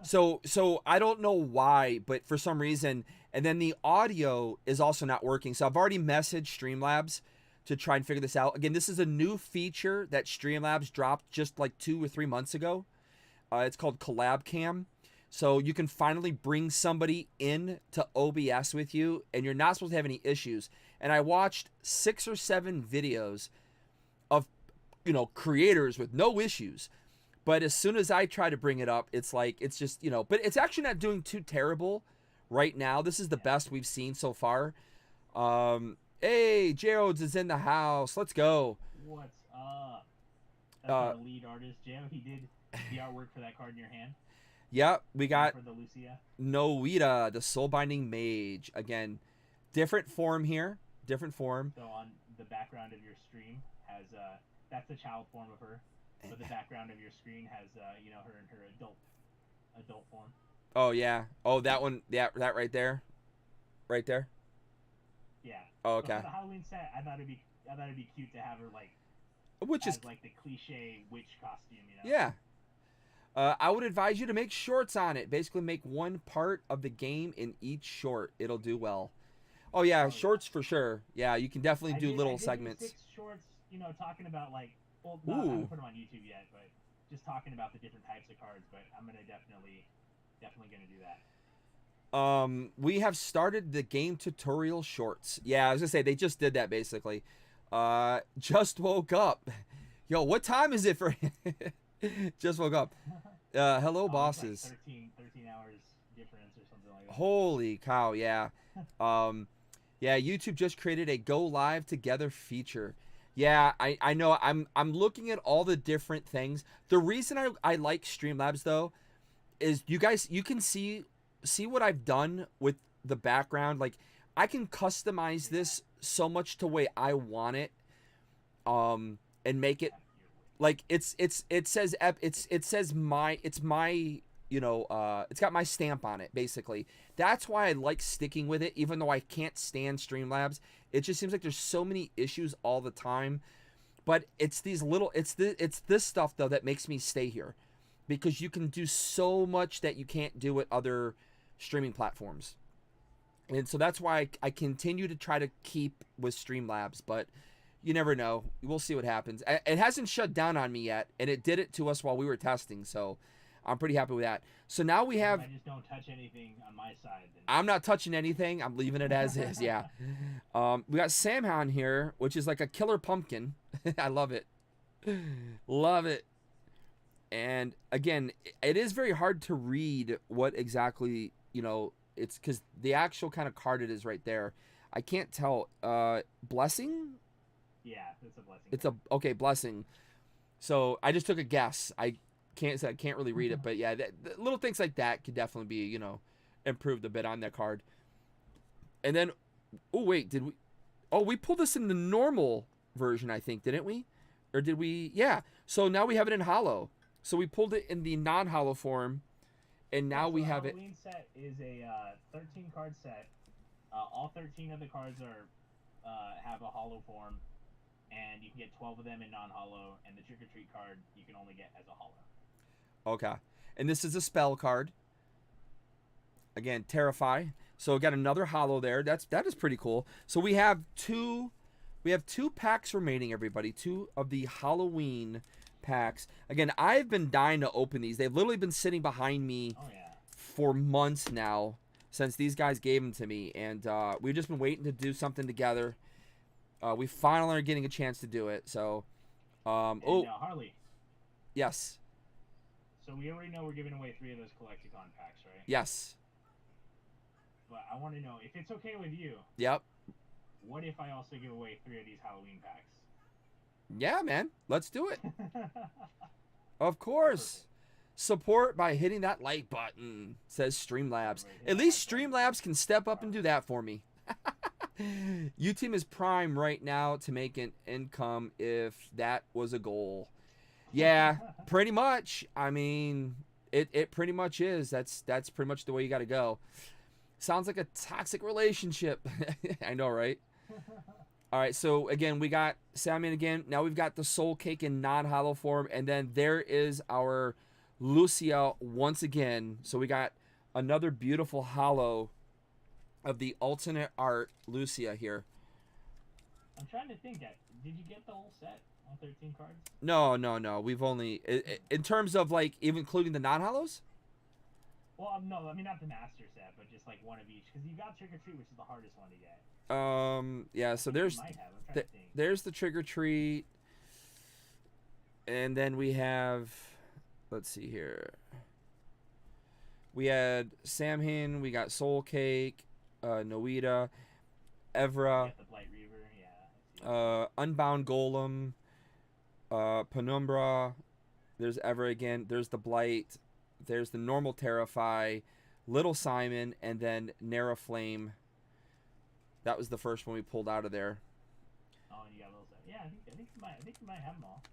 So I don't know why, but for some reason, and then the audio is also not working. So I've already messaged Streamlabs to try and figure this out. Again, this is a new feature that Streamlabs dropped just 2 or 3 months ago. It's called Collab Cam. So you can finally bring somebody in to OBS with you, and you're not supposed to have any issues. And I watched 6 or 7 videos of, creators with no issues. But as soon as I try to bring it up, it's it's just, but it's actually not doing too terrible right now. This is the best we've seen so far. Hey, Jarods is in the house. Let's go. What's up? That's our lead artist, Jam. He did the artwork for that card in your hand. Yep, we got for the Lucia. Noita, the Soulbinding Mage. Again, different form here. Different form. So on the background of your stream has that's the child form of her, but the background of your screen has her in her adult form. Oh yeah. Oh, that one. Yeah, that right there. Right there. Yeah. Oh, okay. For the Halloween set, I thought it'd be cute to have her which is the cliche witch costume, Yeah. I would advise you to make shorts on it. Basically, make one part of the game in each short. It'll do well. Oh yeah, shorts for sure. Yeah, you can definitely do little segments. 6 shorts, talking about I haven't put them on YouTube yet, but just talking about the different types of cards. But I'm gonna definitely gonna do that. We have started the game tutorial shorts. Yeah, I was gonna say they just did that basically. Just woke up. Yo, what time is it for? Just woke up. Hello, bosses. 13 hours difference or something like that. Holy cow! Yeah. Yeah. YouTube just created a go live together feature. Yeah, I know. I'm looking at all the different things. The reason I like Streamlabs though is you can see what I've done with the background. I can customize this so much to the way I want it, and make it it says it's got my stamp on it basically. That's why I like sticking with it, even though I can't stand Streamlabs. It just seems like there's so many issues all the time, but it's this stuff though that makes me stay here, because you can do so much that you can't do with other streaming platforms. And so that's why I continue to try to keep with Streamlabs, but you never know. We'll see what happens. It hasn't shut down on me yet, and it did it to us while we were testing, so I'm pretty happy with that. So now we have. If I just don't touch anything on my side. Then... I'm not touching anything. I'm leaving it as is. Yeah. We got Samhan here, which is like a killer pumpkin. I love it. Love it. And again, it is very hard to read what exactly, you know, it's because the actual kind of card it is right there. I can't tell. Blessing? Yeah, it's a blessing. It's okay, blessing. So I just took a guess. I can't really read it, but yeah, little things like that could definitely be, you know, improved a bit on that card. And then, oh wait, did we? Oh, we pulled this in the normal version, I think, didn't we? Or did we? Yeah. So now we have it in hollow. So we pulled it in the non-hollow form, and now we have it. The Halloween set is a 13 card set. All 13 of the cards are have a hollow form, and you can get 12 of them in non-hollow. And the Trick or Treat card you can only get as a hollow. Okay, and this is a spell card. Again, Terrify. So we got another hollow there. That is pretty cool. So we have two packs remaining, everybody. 2 of the Halloween packs. Again, I've been dying to open these. They've literally been sitting behind me for months now since these guys gave them to me, and we've just been waiting to do something together. We finally are getting a chance to do it. So, Harley. Yes. So we already know we're giving away 3 of those Collecticon packs, right? Yes. But I want to know if it's okay with you. Yep. What if I also give away 3 of these Halloween packs? Yeah, man. Let's do it. Of course. Perfect. Support by hitting that like button, says Streamlabs. At least Streamlabs can step up and do that for me. U-Team is prime right now to make an income if that was a goal. Yeah, pretty much. I mean, it pretty much is. That's pretty much the way you got to go. Sounds like a toxic relationship. I know, right? All right, so again, we got Salmon again. Now we've got the Soul Cake in non-hollow form, and then there is our Lucia once again. So we got another beautiful hollow of the alternate art Lucia here. I'm trying to think. Did you get the whole set on 13 cards? No. We've only in terms of like even including the non-hollows. Well, no, I mean not the master set, but just like one of each, because you got Trick or Treat, which is the hardest one to get. Yeah. So there's there's the Trick or Treat, and then we have. Let's see here. We had Samhain, we got Soul Cake, Noita, Evra, the Blight Reaver, yeah. Unbound Golem, Penumbra. There's Evra again. There's the Blight. There's the normal Terrify, Little Simon, and then Nara Flame. That was the first one we pulled out of there. Oh, and you got Little Simon. Yeah, I think you might have them all.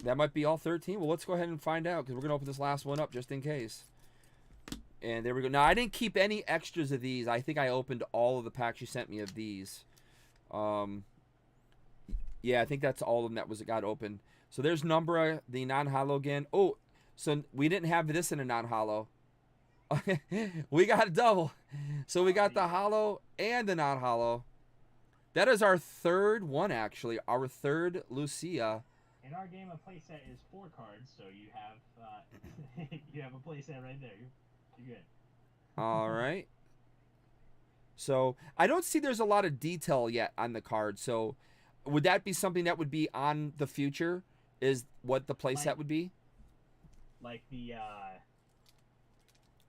That might be all 13. Well, let's go ahead and find out because we're gonna open this last one up just in case. And there we go. Now I didn't keep any extras of these. I think I opened all of the packs you sent me of these. Yeah, I think that's all of them that got opened. So there's Numbra, the non-hollow again. Oh, so we didn't have this in a non-hollow. We got a double. So we got the hollow and the non-hollow. That is our third one, actually. Our third Lucia. In our game, a playset is 4 cards, so you have you have a playset right there. You're good. All right. So I don't see there's a lot of detail yet on the card. So would that be something that would be on the future? Is what the playset would be? Like the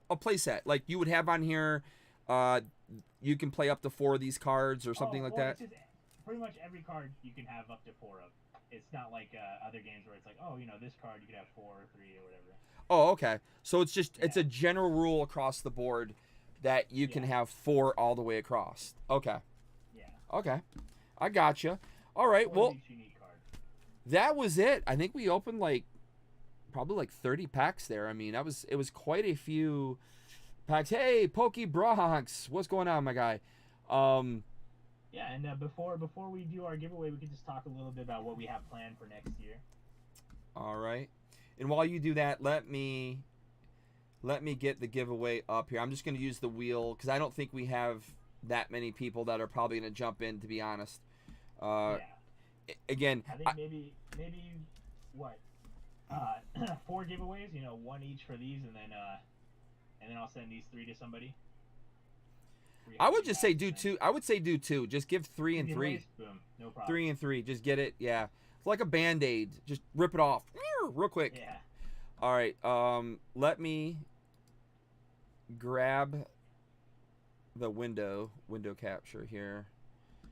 a playset, like you would have on here. You can play up to 4 of these cards or something like that. It's just pretty much every card you can have up to 4 of. It's not like other games where it's like, oh, this card you could have 4 or 3 or whatever. Oh, okay. So it's just it's a general rule across the board that you can have 4 all the way across. Okay. Yeah. Okay. I gotcha. All right. Well, that was it. I think we opened probably 30 packs there. I mean, it was quite a few packs. Hey, Pokey Bronx, what's going on, my guy? Yeah, and before we do our giveaway, we could just talk a little bit about what we have planned for next year. All right. And while you do that, let me get the giveaway up here. I'm just going to use the wheel because I don't think we have that many people that are probably going to jump in, to be honest. Yeah. Again, I think maybe what 4 giveaways. You know, one each for these, and then I'll send these 3 to somebody. I would just say do 2. I would say do 2. Just give 3 and 3. Boom, no problem. 3 and 3. Just get it. Yeah, it's like a Band-Aid. Just rip it off real quick. Yeah. All right. Let me grab the window capture here.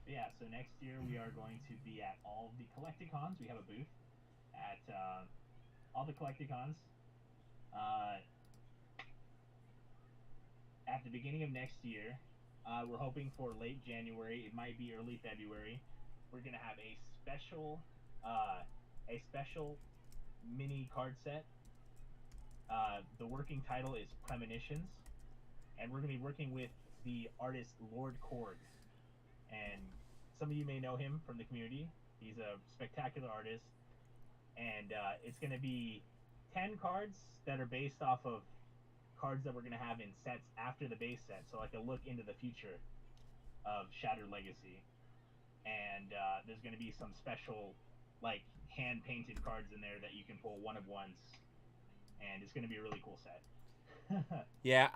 Yeah. So next year we are going to be at all the Collecticons. We have a booth at all the Collecticons. At the beginning of next year, we're hoping for late January. It might be early February. We're gonna have a special mini card set. The working title is Premonitions, and we're gonna be working with the artist Lord Korg. And some of you may know him from the community. He's a spectacular artist, and it's gonna be 10 cards that are based off of cards that we're going to have in sets after the base set, so like a look into the future of Shattered Legacy. And there's going to be some special like hand painted cards in there that you can pull one of ones, and it's going to be a really cool set. Yeah,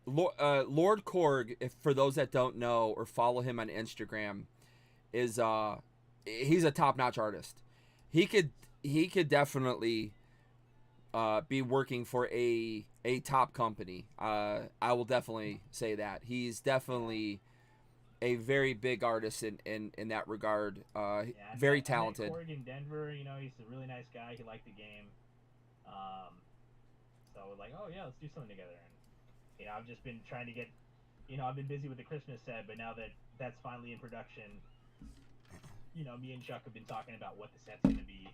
Lord Korg, if for those that don't know or follow him on Instagram, is he's a top-notch artist. He could definitely be working for a top company. I will definitely say that. He's definitely a very big artist in that regard. Very talented. I met Korg in Denver, you know, he's a really nice guy. He liked the game. So we're like, oh yeah, let's do something together. And you know, I've just been trying to get, you know, I've been busy with the Christmas set, but now that that's finally in production, you know, me and Chuck have been talking about what the set's going to be,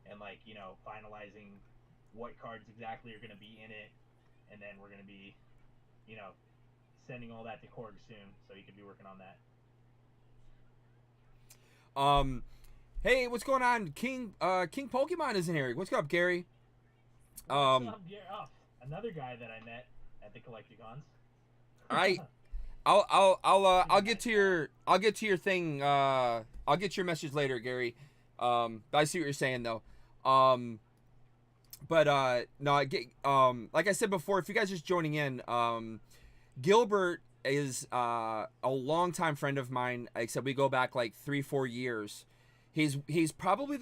and like, you know, finalizing what cards exactly are going to be in it, and then we're going to be, you know, sending all that to Korg soon, so he can be working on that. Hey, what's going on? King Pokemon is in here. What's up, Gary? What's up, Gary? Oh, another guy that I met at the Collecticons. I'll get to your thing. I'll get your message later, Gary. I see what you're saying though. But no, like I said before, if you guys are just joining in, Gilbert is a longtime friend of mine. Like I said, we go back like 3-4 years. He's probably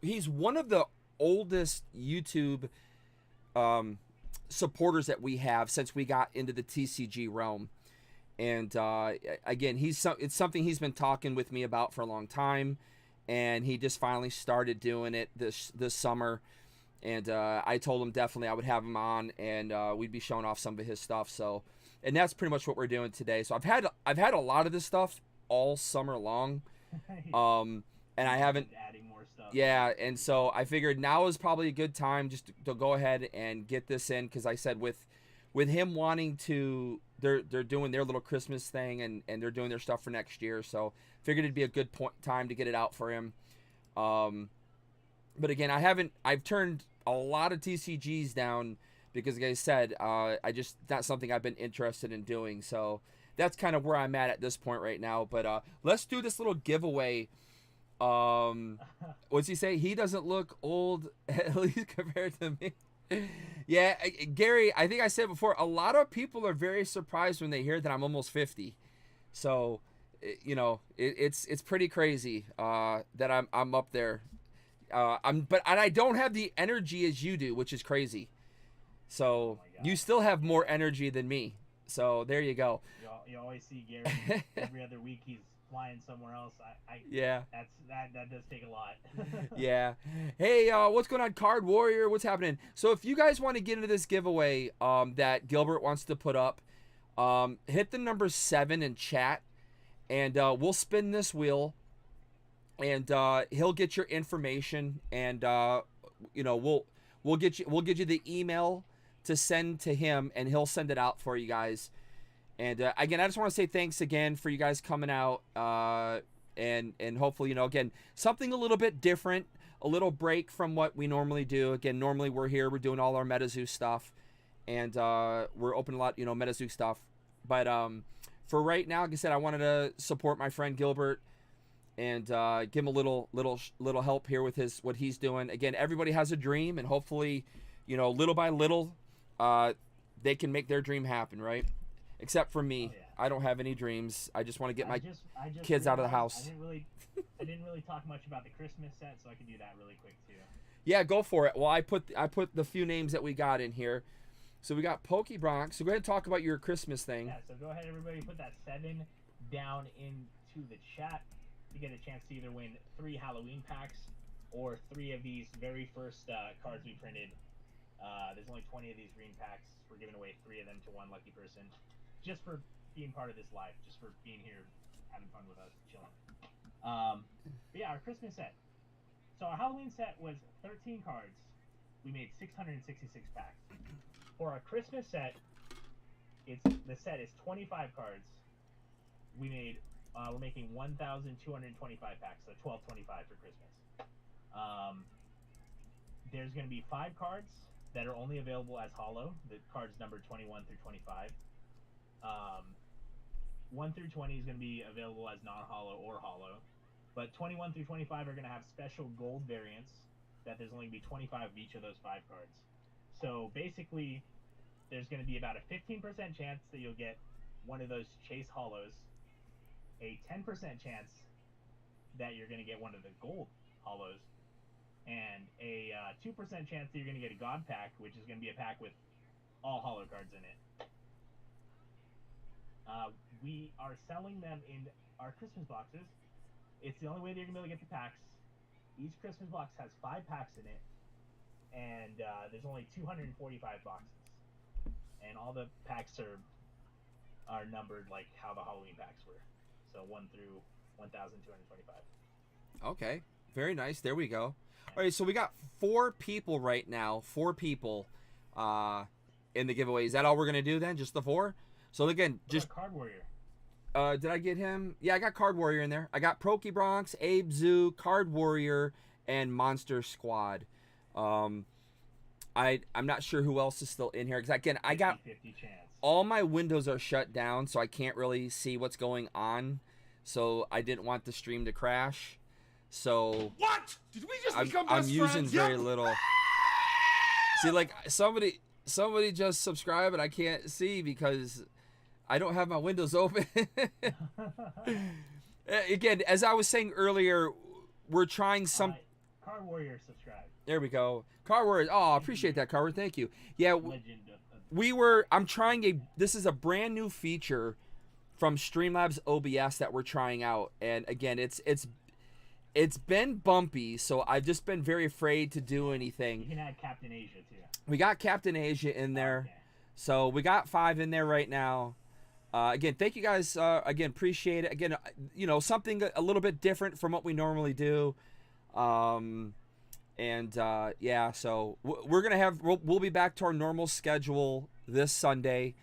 he's one of the oldest YouTube supporters that we have since we got into the TCG realm. And again, it's something he's been talking with me about for a long time, and he just finally started doing it this summer. And I told him definitely I would have him on, and we'd be showing off some of his stuff. So, and that's pretty much what we're doing today. So I've had a lot of this stuff all summer long, and I haven't adding more stuff. Yeah, and so I figured now is probably a good time just to go ahead and get this in, because I said with him wanting to, they're doing their little Christmas thing, and they're doing their stuff for next year. So figured it'd be a good time to get it out for him. But again, I've turned a lot of TCGs down because, like I said, not something I've been interested in doing. So that's kind of where I'm at this point right now. But let's do this little giveaway. What's he say? He doesn't look old, at least compared to me. Yeah, Gary, I think I said before, a lot of people are very surprised when they hear that I'm almost 50. So, you know, it's pretty crazy that I'm up there. And I don't have the energy as you do, which is crazy. So you still have more energy than me. So there you go. You always see Gary every other week. He's flying somewhere else. Yeah. That does take a lot. Yeah. Hey, what's going on, Card Warrior? What's happening? So if you guys want to get into this giveaway that Gilbert wants to put up, hit the number 7 in chat, and we'll spin this wheel. And he'll get your information, and you know, we'll get you the email to send to him, and he'll send it out for you guys. And again, I just want to say thanks again for you guys coming out, and hopefully, you know, again, something a little bit different, a little break from what we normally do. Again, normally we're here, we're doing all our MetaZoo stuff, and we're open a lot, you know, MetaZoo stuff. But for right now, like I said, I wanted to support my friend Gilbert. and give him a little help here with what he's doing. Again, everybody has a dream, and hopefully, little by little, they can make their dream happen, right? Except for me, Oh, yeah. I don't have any dreams. I just want to get my I just kids out of the realized house. I didn't really talk much about the Christmas set, so I can do that really quick too. Yeah, go for it. Well, I put the few names that we got in here. So we got Pokebronx. So go ahead and talk about your Christmas thing. Yeah, so go ahead, everybody, put that 7 down into the chat to get a chance to either win 3 Halloween packs or 3 of these very first cards we printed. There's only 20 of these green packs. We're giving away 3 of them to one lucky person, just for being part of this live, just for being here, having fun with us, chilling. But yeah, our Christmas set. So our Halloween set was 13 cards. We made 666 packs. For our Christmas set, the set is 25 cards. We're making 1,225 packs, so 1,225 for Christmas. There's going to be 5 cards that are only available as holo. The cards numbered 21 through 25. 1 through 20 is going to be available as non-holo or holo. But 21 through 25 are going to have special gold variants that there's only going to be 25 of each of those 5 cards. So basically, there's going to be about a 15% chance that you'll get one of those chase holos, a 10% chance that you're going to get one of the gold holos, and a 2% chance that you're going to get a god pack, which is going to be a pack with all holo cards in it. We are selling them in our Christmas boxes. It's the only way that you're going to be able to get the packs. Each Christmas box has 5 packs in it, and there's only 245 boxes. And all the packs are numbered like how the Halloween packs were. So 1 through 1,225. Okay, very nice. There we go. All right, so we got 4 people right now. 4 people in the giveaway. Is that all we're going to do then? Just the 4? So again, just Card Warrior. Did I get him? Yeah, I got Card Warrior in there. I got Pokebronx, Abe Zoo, Card Warrior, and Monster Squad. I'm not sure who else is still in here. Because again, I got 50 chance. all my windows are shut down, so I can't really see what's going on. So I didn't want the stream to crash. So what? Did we just become I'm best using friends? very little. See, like somebody just subscribed, and I can't see because I don't have my windows open. Again, as I was saying earlier, we're trying some. Card Warrior subscribe. There we go. Card Warrior. Oh, I appreciate that, Card Warrior. Thank you. Yeah, Legend. I'm trying this is a brand new feature from Streamlabs OBS that we're trying out, and again, it's been bumpy, so I've just been very afraid to do anything. You can add Captain Asia too. We got Captain Asia in there, Okay. So we got 5 in there right now. Again, thank you guys. Again, appreciate it. Again, something a little bit different from what we normally do. Yeah, so we're gonna we'll be back to our normal schedule this Sunday.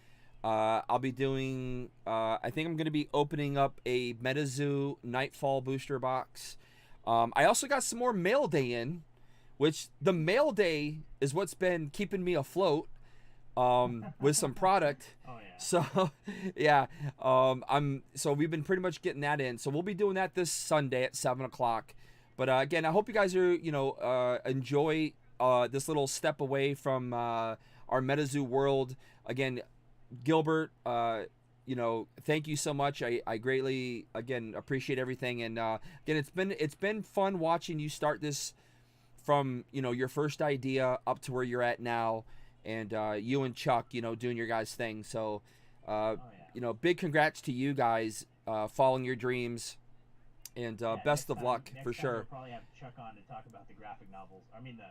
I'll be doing. I think I'm gonna be opening up a MetaZoo Nightfall booster box. I also got some more mail day in, which the mail day is what's been keeping me afloat. With some product. Oh yeah. So yeah, so we've been pretty much getting that in. So we'll be doing that this Sunday at 7:00. But again, I hope you guys are enjoy this little step away from our MetaZoo world. Again, Gilbert, thank you so much. I greatly appreciate everything. And again, it's been fun watching you start this from your first idea up to where you're at now. And you and Chuck, doing your guys' thing. So, big congrats to you guys following your dreams. And best of luck for sure. We'll probably have Chuck on to talk about the graphic novels. I mean, the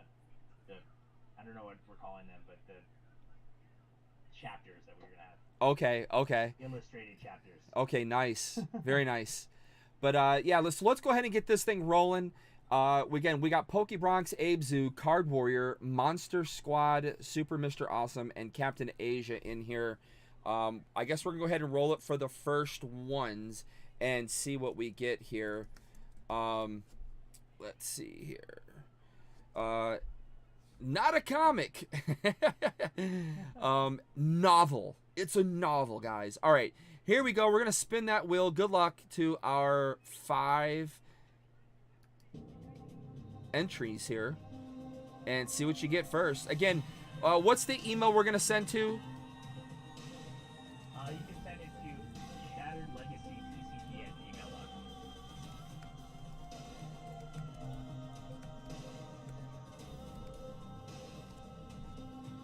I don't know what we're calling them, but the chapters that we're going to have. Okay. Illustrated chapters. Okay, nice. Very nice. But, yeah, let's go ahead and get this thing rolling. Again, we got Pokebronx, Abe Zoo, Card Warrior, Monster Squad, Super Mr. Awesome, and Captain Asia in here. I guess we're going to go ahead and roll it for the first ones and see what we get here. Let's see here. Not a comic. Novel. It's a novel, guys. All right, here we go. We're going to spin that wheel. Good luck to our 5 entries here and see what you get first. Again, what's the email we're gonna send to? You can send it to shatteredlegacytcg@gmail.com.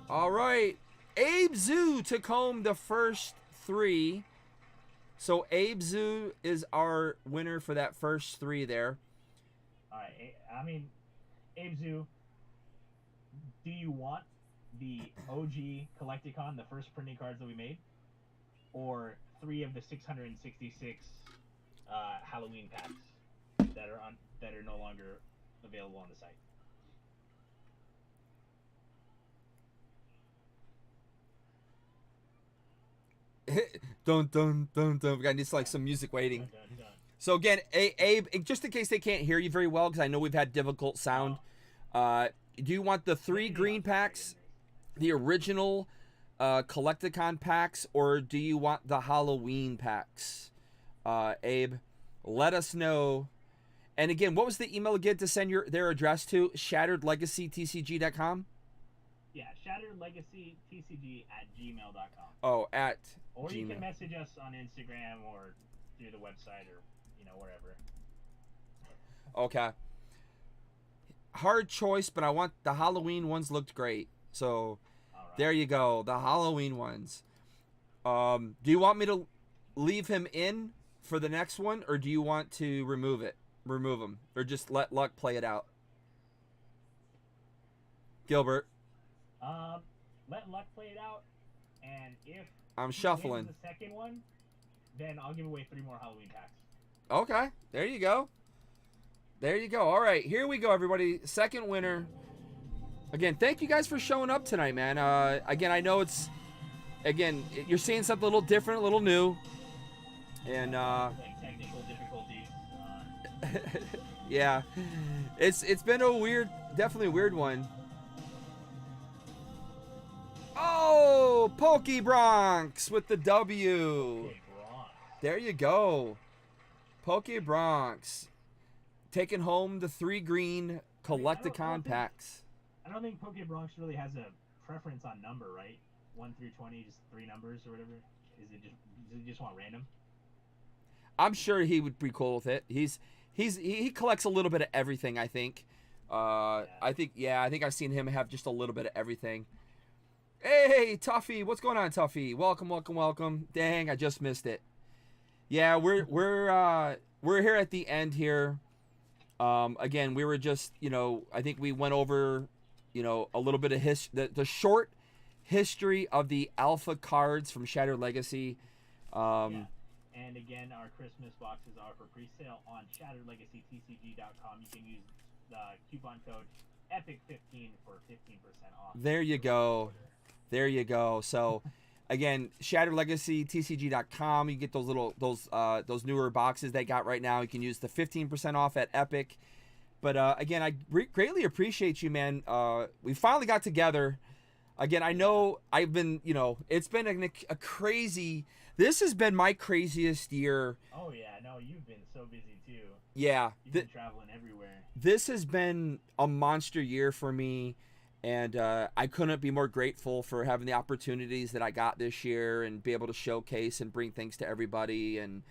All right, Abe Zoo took home the first 3. So Abe Zoo is our winner for that first 3 there. All right. I mean, Abe Zoo, do you want the OG Collecticon, the first printing cards that we made, or 3 of the 666 Halloween packs that are no longer available on the site? Dun dun dun dun. We got just like some music waiting. Dun, dun, dun. So again, Abe, just in case they can't hear you very well, because I know we've had difficult sound. Do you want the 3 green packs, the original Collecticon packs, or do you want the Halloween packs? Abe, let us know. And again, what was the email again to send their address to? ShatteredLegacyTCG.com? Yeah, shatteredlegacytcg@gmail.com. Oh, at Or Gmail. you can message us on Instagram or through the website or, wherever. Okay. Hard choice, but I want the Halloween ones looked great. So All right. there you go, the Halloween ones. Do you want me to leave him in for the next one, or do you want to remove him, or just let luck play it out? Gilbert, Let luck play it out, and if I'm he shuffling. wins the second one, then I'll give away 3 more Halloween packs. Okay, there you go. There you go. All right, here we go, everybody. Second winner. Again, thank you guys for showing up tonight, man. Again, I know you're seeing something a little different, a little new. And, Like technical difficulties. yeah, it's been definitely a weird one. Oh, Pokey Bronx with the W. Okay, Bronx. There you go. Pokey Bronx taking home the 3 green Collecticon packs. I don't think Poke Bronx really has a preference on number, right? 1 through 20, just 3 numbers or whatever. Does he just want random? I'm sure he would be cool with it. He collects a little bit of everything, I think. I think I've seen him have just a little bit of everything. Hey, Tuffy, what's going on, Tuffy? Welcome. Dang, I just missed it. Yeah, we're here at the end here. Again, we were just, I think we went over, a little bit of the short history of the alpha cards from Shattered Legacy. Yeah. And again, our Christmas boxes are for pre-sale on ShatteredLegacyTCG.com. You can use the coupon code EPIC15 for 15% off. There you go. There you go. So, again, ShatteredLegacyTCG.com. You get those newer boxes they got right now. You can use the 15% off at Epic. But again, I greatly appreciate you, man. We finally got together. Again, I know I've been, it's been a crazy. This has been my craziest year. Oh yeah, no, you've been so busy too. Yeah, You've been traveling everywhere. This has been a monster year for me. And I couldn't be more grateful for having the opportunities that I got this year and be able to showcase and bring things to everybody and,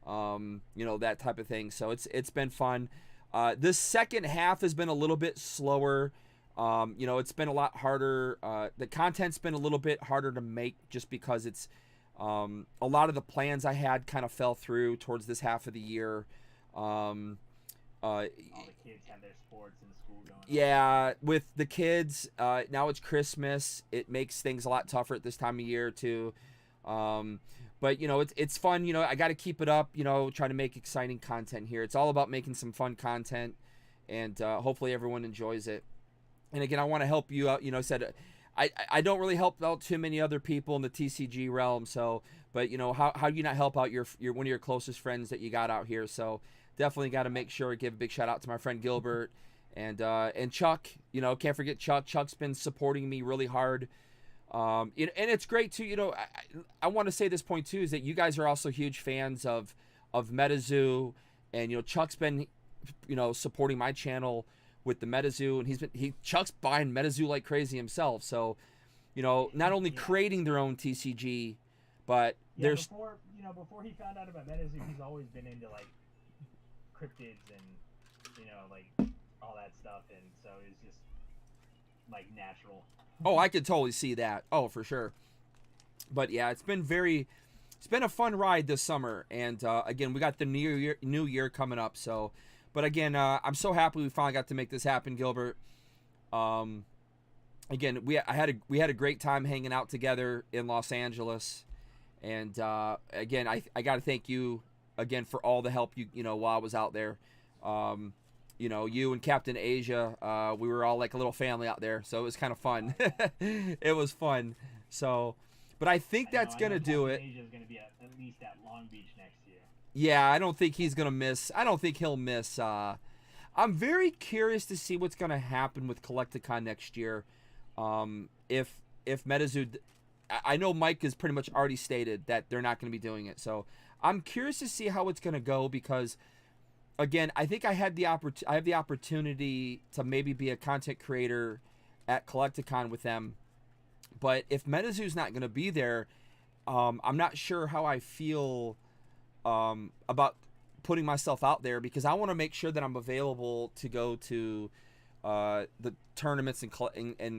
that type of thing. So it's been fun. This second half has been a little bit slower. It's been a lot harder. The content's been a little bit harder to make just because it's a lot of the plans I had kind of fell through towards this half of the year. All the kids have their sports and school going on. Yeah, with the kids, now it's Christmas. It makes things a lot tougher at this time of year too. But it's fun. I got to keep it up. Try to make exciting content here. It's all about making some fun content, and hopefully everyone enjoys it. And again, I want to help you out. I don't really help out too many other people in the TCG realm. So, but how do you not help out your one of your closest friends that you got out here? So definitely got to make sure to give a big shout out to my friend Gilbert and Chuck. Can't forget Chuck. Chuck's been supporting me really hard. And it's great too. I want to say this point too is that you guys are also huge fans of MetaZoo, and Chuck's been supporting my channel with the MetaZoo, and Chuck's buying MetaZoo like crazy himself. So, not only creating their own TCG, but there's before he found out about MetaZoo, he's always been into like cryptids and like all that stuff, and so it's just like natural. Oh, I could totally see that. Oh, for sure. But yeah, it's been a fun ride this summer, and again, we got the new year coming up. So, but again, I'm so happy we finally got to make this happen, Gilbert. Again, we had a great time hanging out together in Los Angeles, and again, I got to thank you again for all the help you while I was out there. You and Captain Asia, we were all like a little family out there, so it was kind of fun. It was fun. So, but I think that's gonna do it. Asia's gonna be at least at Long Beach next year. Yeah, I don't think he's gonna miss. I don't think he'll miss. I'm very curious to see what's gonna happen with Collecticon next year. If MetaZoo, I know Mike has pretty much already stated that they're not gonna be doing it. So I'm curious to see how it's gonna go because, again, I think I have the opportunity to maybe be a content creator at Collecticon with them. But if MetaZoo's not going to be there, I'm not sure how I feel about putting myself out there because I want to make sure that I'm available to go to the tournaments and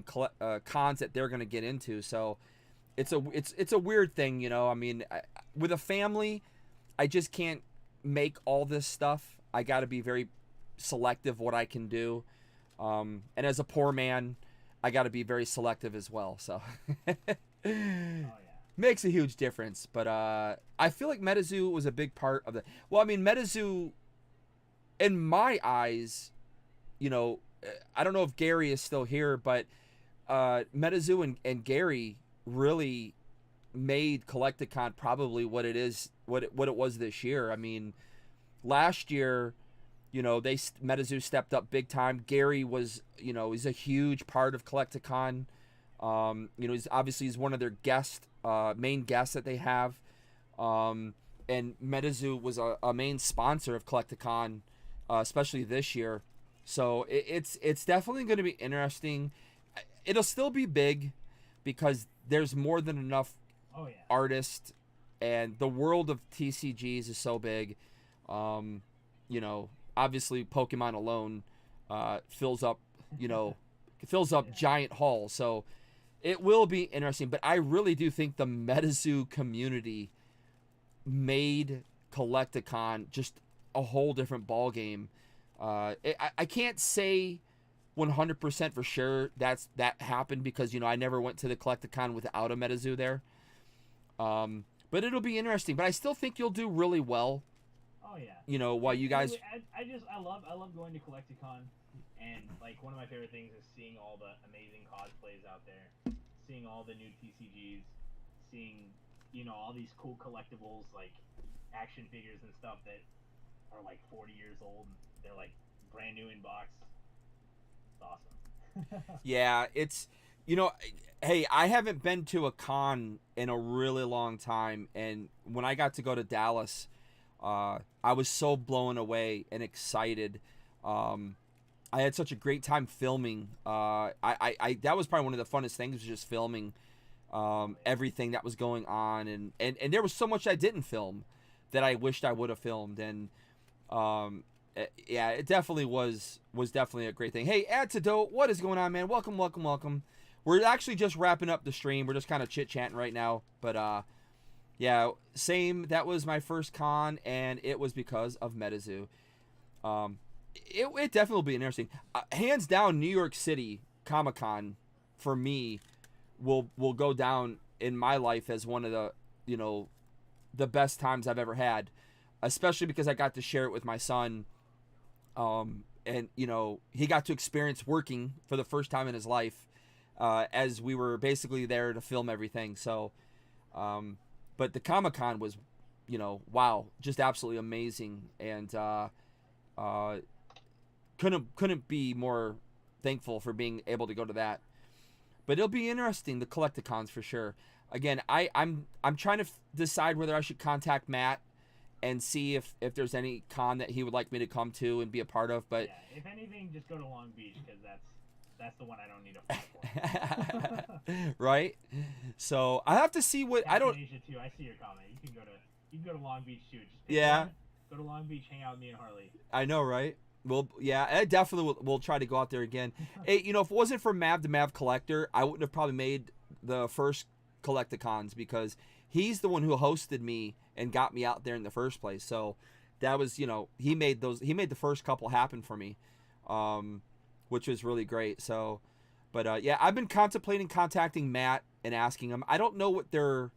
cons that they're going to get into. So it's a weird thing, I mean, with a family, I just can't make all this stuff. I got to be very selective what I can do. And as a poor man, I got to be very selective as well. So makes a huge difference. But I feel like MetaZoo was a big part of the. Well, I mean, MetaZoo, in my eyes, I don't know if Gary is still here, but MetaZoo and Gary really made Collecticon probably what it is, what it was this year. I mean, last year, MetaZoo stepped up big time. Gary was, he's a huge part of Collecticon. He's one of their main guests that they have. And MetaZoo was a main sponsor of Collecticon, especially this year. So it's definitely going to be interesting. It'll still be big because there's more than enough artists, and the world of TCGs is so big. Obviously Pokemon alone fills up giant halls, so it will be interesting. But I really do think the MetaZoo community made Collecticon just a whole different ball game. I can't say 100% for sure that happened because I never went to the Collecticon without a MetaZoo there. But it'll be interesting. But I still think you'll do really well. Oh yeah. While you guys. I love going to Collecticon, and like one of my favorite things is seeing all the amazing cosplays out there, seeing all the new TCGs, seeing all these cool collectibles like action figures and stuff that are like 40 years old. They're like brand new in box. It's awesome. Yeah, it's hey, I haven't been to a con in a really long time, and when I got to go to Dallas, I was so blown away and excited. I had such a great time filming. I that was probably one of the funnest things, was just filming everything that was going on, and there was so much I didn't film that I wished I would have filmed. And yeah, it definitely was definitely a great thing. Hey, Antidote, what is going on, man? Welcome. We're actually just wrapping up the stream. We're just kind of chit-chatting right now. But yeah, same. That was my first con, and it was because of MetaZoo. It definitely will be interesting. Hands down, New York City Comic-Con for me will go down in my life as one of the the best times I've ever had, especially because I got to share it with my son. And he got to experience working for the first time in his life, as we were basically there to film everything. So, but the Comic-Con was, wow, just absolutely amazing. And, couldn't be more thankful for being able to go to that. But it'll be interesting, the Collecticons for sure. Again, I'm trying to decide whether I should contact Matt and see if there's any con that he would like me to come to and be a part of. But yeah, if anything, just go to Long Beach because that's the one I don't need a flight for. Right. So I have to see what I don't. Asia too. I see your comment. You can go to Long Beach too. Just Yeah. Go to Long Beach, hang out with me and Harley. I know, right? Well, yeah, I definitely will try to go out there again. Hey, you know, if it wasn't for Mav the Mav Collector, I wouldn't have probably made the first Collecticons because he's the one who hosted me and got me out there in the first place. So that was, you know, he made the first couple happen for me, which was really great. So, but yeah, I've been contemplating contacting Matt and asking him. I don't know what their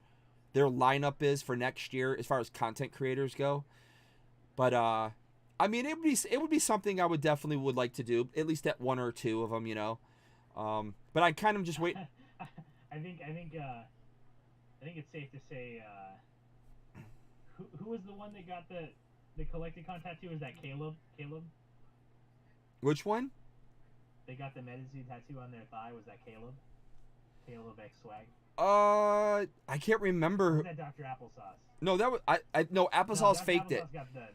lineup is for next year as far as content creators go. But I mean, it would be something I would definitely would like to do, at least at one or two of them, you know. But I kind of just wait. I think it's safe to say who was the one that got the Collecticon tattoo? Was that Caleb? Which one? They got the Medizu tattoo on their thigh. Was that Caleb? Caleb X Swag. I can't remember. Or was that Dr. Applesauce? No, that was I no, Applesauce faked it. Got the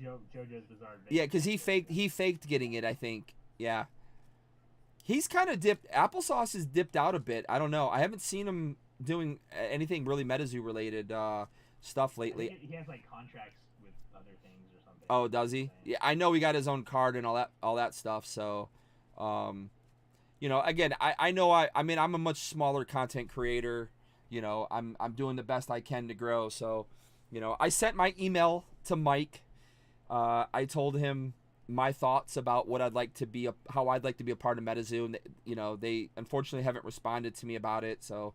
JoJo's Bizarre Adventure. Yeah, because he faked getting it, I think. Yeah. He's kind of dipped. Applesauce has dipped out a bit. I don't know. I haven't seen him doing anything really Medizu related stuff lately. He has like contracts with other things or something. Oh, does he? Yeah, I know he got his own card and all that stuff. So, you know, again, I know I mean I'm a much smaller content creator. You know, I'm doing the best I can to grow. So, you know, I sent my email to Mike. I told him my thoughts about what I'd like to be how I'd like to be a part of Medizu, and you know, they unfortunately haven't responded to me about it. So,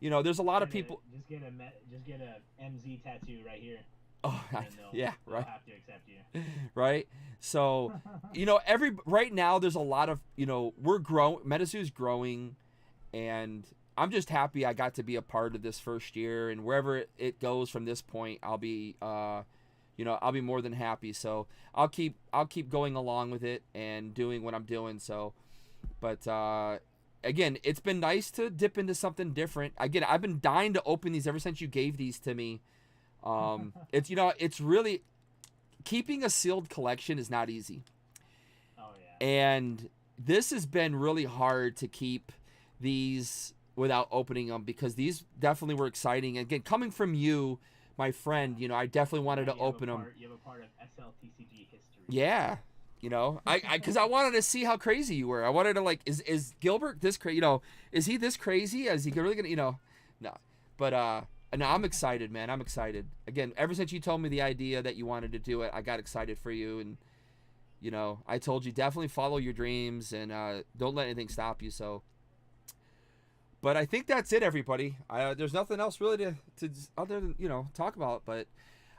you know, there's a lot of people. Just get a MZ tattoo right here. Oh, yeah, right. They'll have to accept you. Right. So, you know, right now there's a lot of, you know, Medizu's growing, and I'm just happy I got to be a part of this first year, and wherever it goes from this point, I'll be you know, I'll be more than happy. So I'll keep going along with it and doing what I'm doing. So, but again, it's been nice to dip into something different. Again, I've been dying to open these ever since you gave these to me. It's, you know, it's really keeping a sealed collection is not easy. Oh yeah. And this has been really hard to keep these without opening them because these definitely were exciting. Again, coming from you, my friend, you know, I definitely wanted to open them. You have a part of SLTCG history. Yeah, you know, because I wanted to see how crazy you were. I wanted to like, is Gilbert this crazy? You know, is he this crazy? Is he really gonna? You know, no. But no, I'm excited, man. I'm excited. Again, ever since you told me the idea that you wanted to do it, I got excited for you, and you know, I told you definitely follow your dreams and don't let anything stop you. So. But I think that's it, everybody. There's nothing else really to other than, you know, talk about. But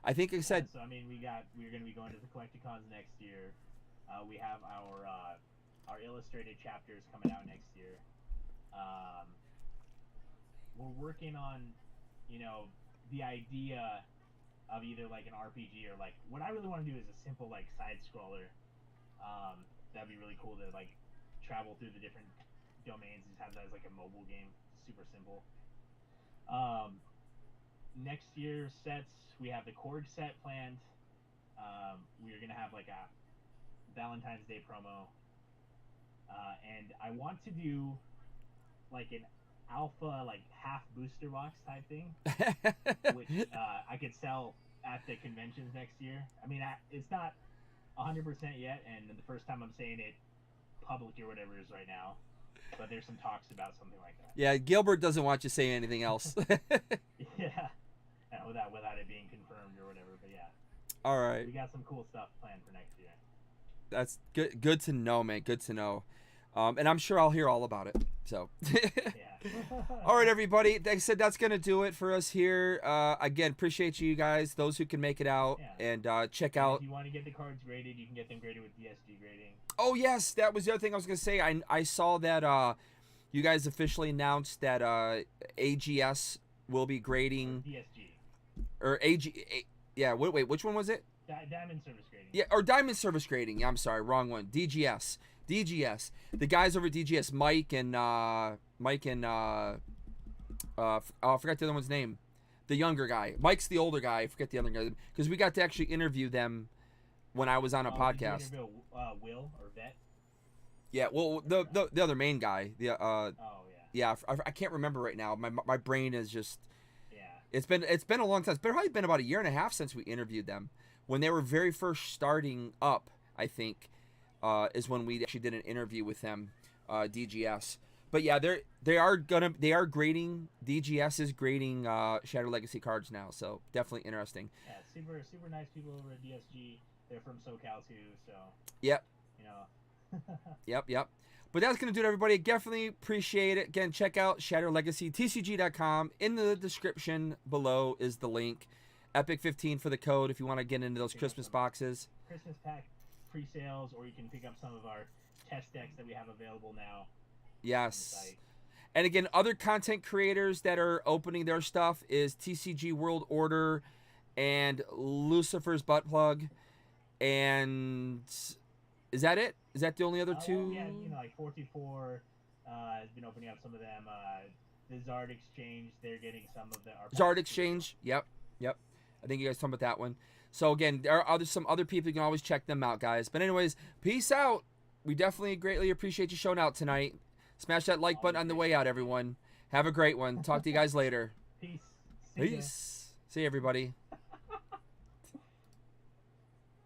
I think I said. So I mean, we're going to be going to the Collecticons next year. We have our illustrated chapters coming out next year. We're working on, you know, the idea of either like an RPG or like what I really want to do is a simple like side scroller. That'd be really cool to like travel through the different domains, just have that as like a mobile game, super simple. Next year sets, we have the Korg set planned. We're gonna have like a Valentine's Day promo, and I want to do like an alpha like half booster box type thing, which I could sell at the conventions next year. I mean, it's not 100% yet, and the first time I'm saying it public or whatever is right now. But there's some talks about something like that. Yeah, Gilbert doesn't want you to say anything else. Yeah, without it being confirmed or whatever. But yeah. All right. We got some cool stuff planned for next year. That's good. Good to know, man. Good to know. And I'm sure I'll hear all about it. So. Yeah. All right, everybody. Like I said, that's gonna do it for us here. Again, appreciate you guys, those who can make it out, and check out. If you want to get the cards graded, you can get them graded with DSG grading. Oh yes, that was the other thing I was gonna say. I saw that you guys officially announced that AGS will be grading DSG or yeah. Wait, which one was it? Diamond Service Grading. Yeah, or Diamond Service Grading. Yeah, I'm sorry, wrong one. DGS. The guys over at DGS, Mike and I forgot the other one's name. The younger guy. Mike's the older guy. I forget the other guy. Because we got to actually interview them when I was on a podcast. Did you interview Will or Vet? Yeah, well, the other main guy. Oh, Yeah, I can't remember right now. My brain is just... yeah. It's been a long time. It's probably been about a year and a half since we interviewed them. When they were very first starting up, I think, is when we actually did an interview with them, DGS. But yeah, they are grading. DGS is grading Shattered Legacy cards now, so definitely interesting. Yeah, super nice people over at DSG. They're from SoCal too, so. Yep. You know. Yep. But that's going to do it, everybody. Definitely appreciate it. Again, check out Shattered Legacy, TCG.com. In the description below is the link. Epic15 for the code if you want to get into those Christmas boxes. Christmas pack pre-sales, or you can pick up some of our test decks that we have available now. Yes. And again, other content creators that are opening their stuff is TCG World Order and Lucifer's Butt Plug. And is that it? Is that the only other two? Yeah, like 44 has been opening up some of them. The Zard Exchange, they're getting some of the... Zard Exchange, yep. I think you guys talked about that one. So again, there are some other people. You can always check them out, guys. But anyways, peace out. We definitely greatly appreciate you showing out tonight. Smash that like button on the way out, everyone. Have a great one. Talk to you guys later. Peace. Peace. See you, everybody.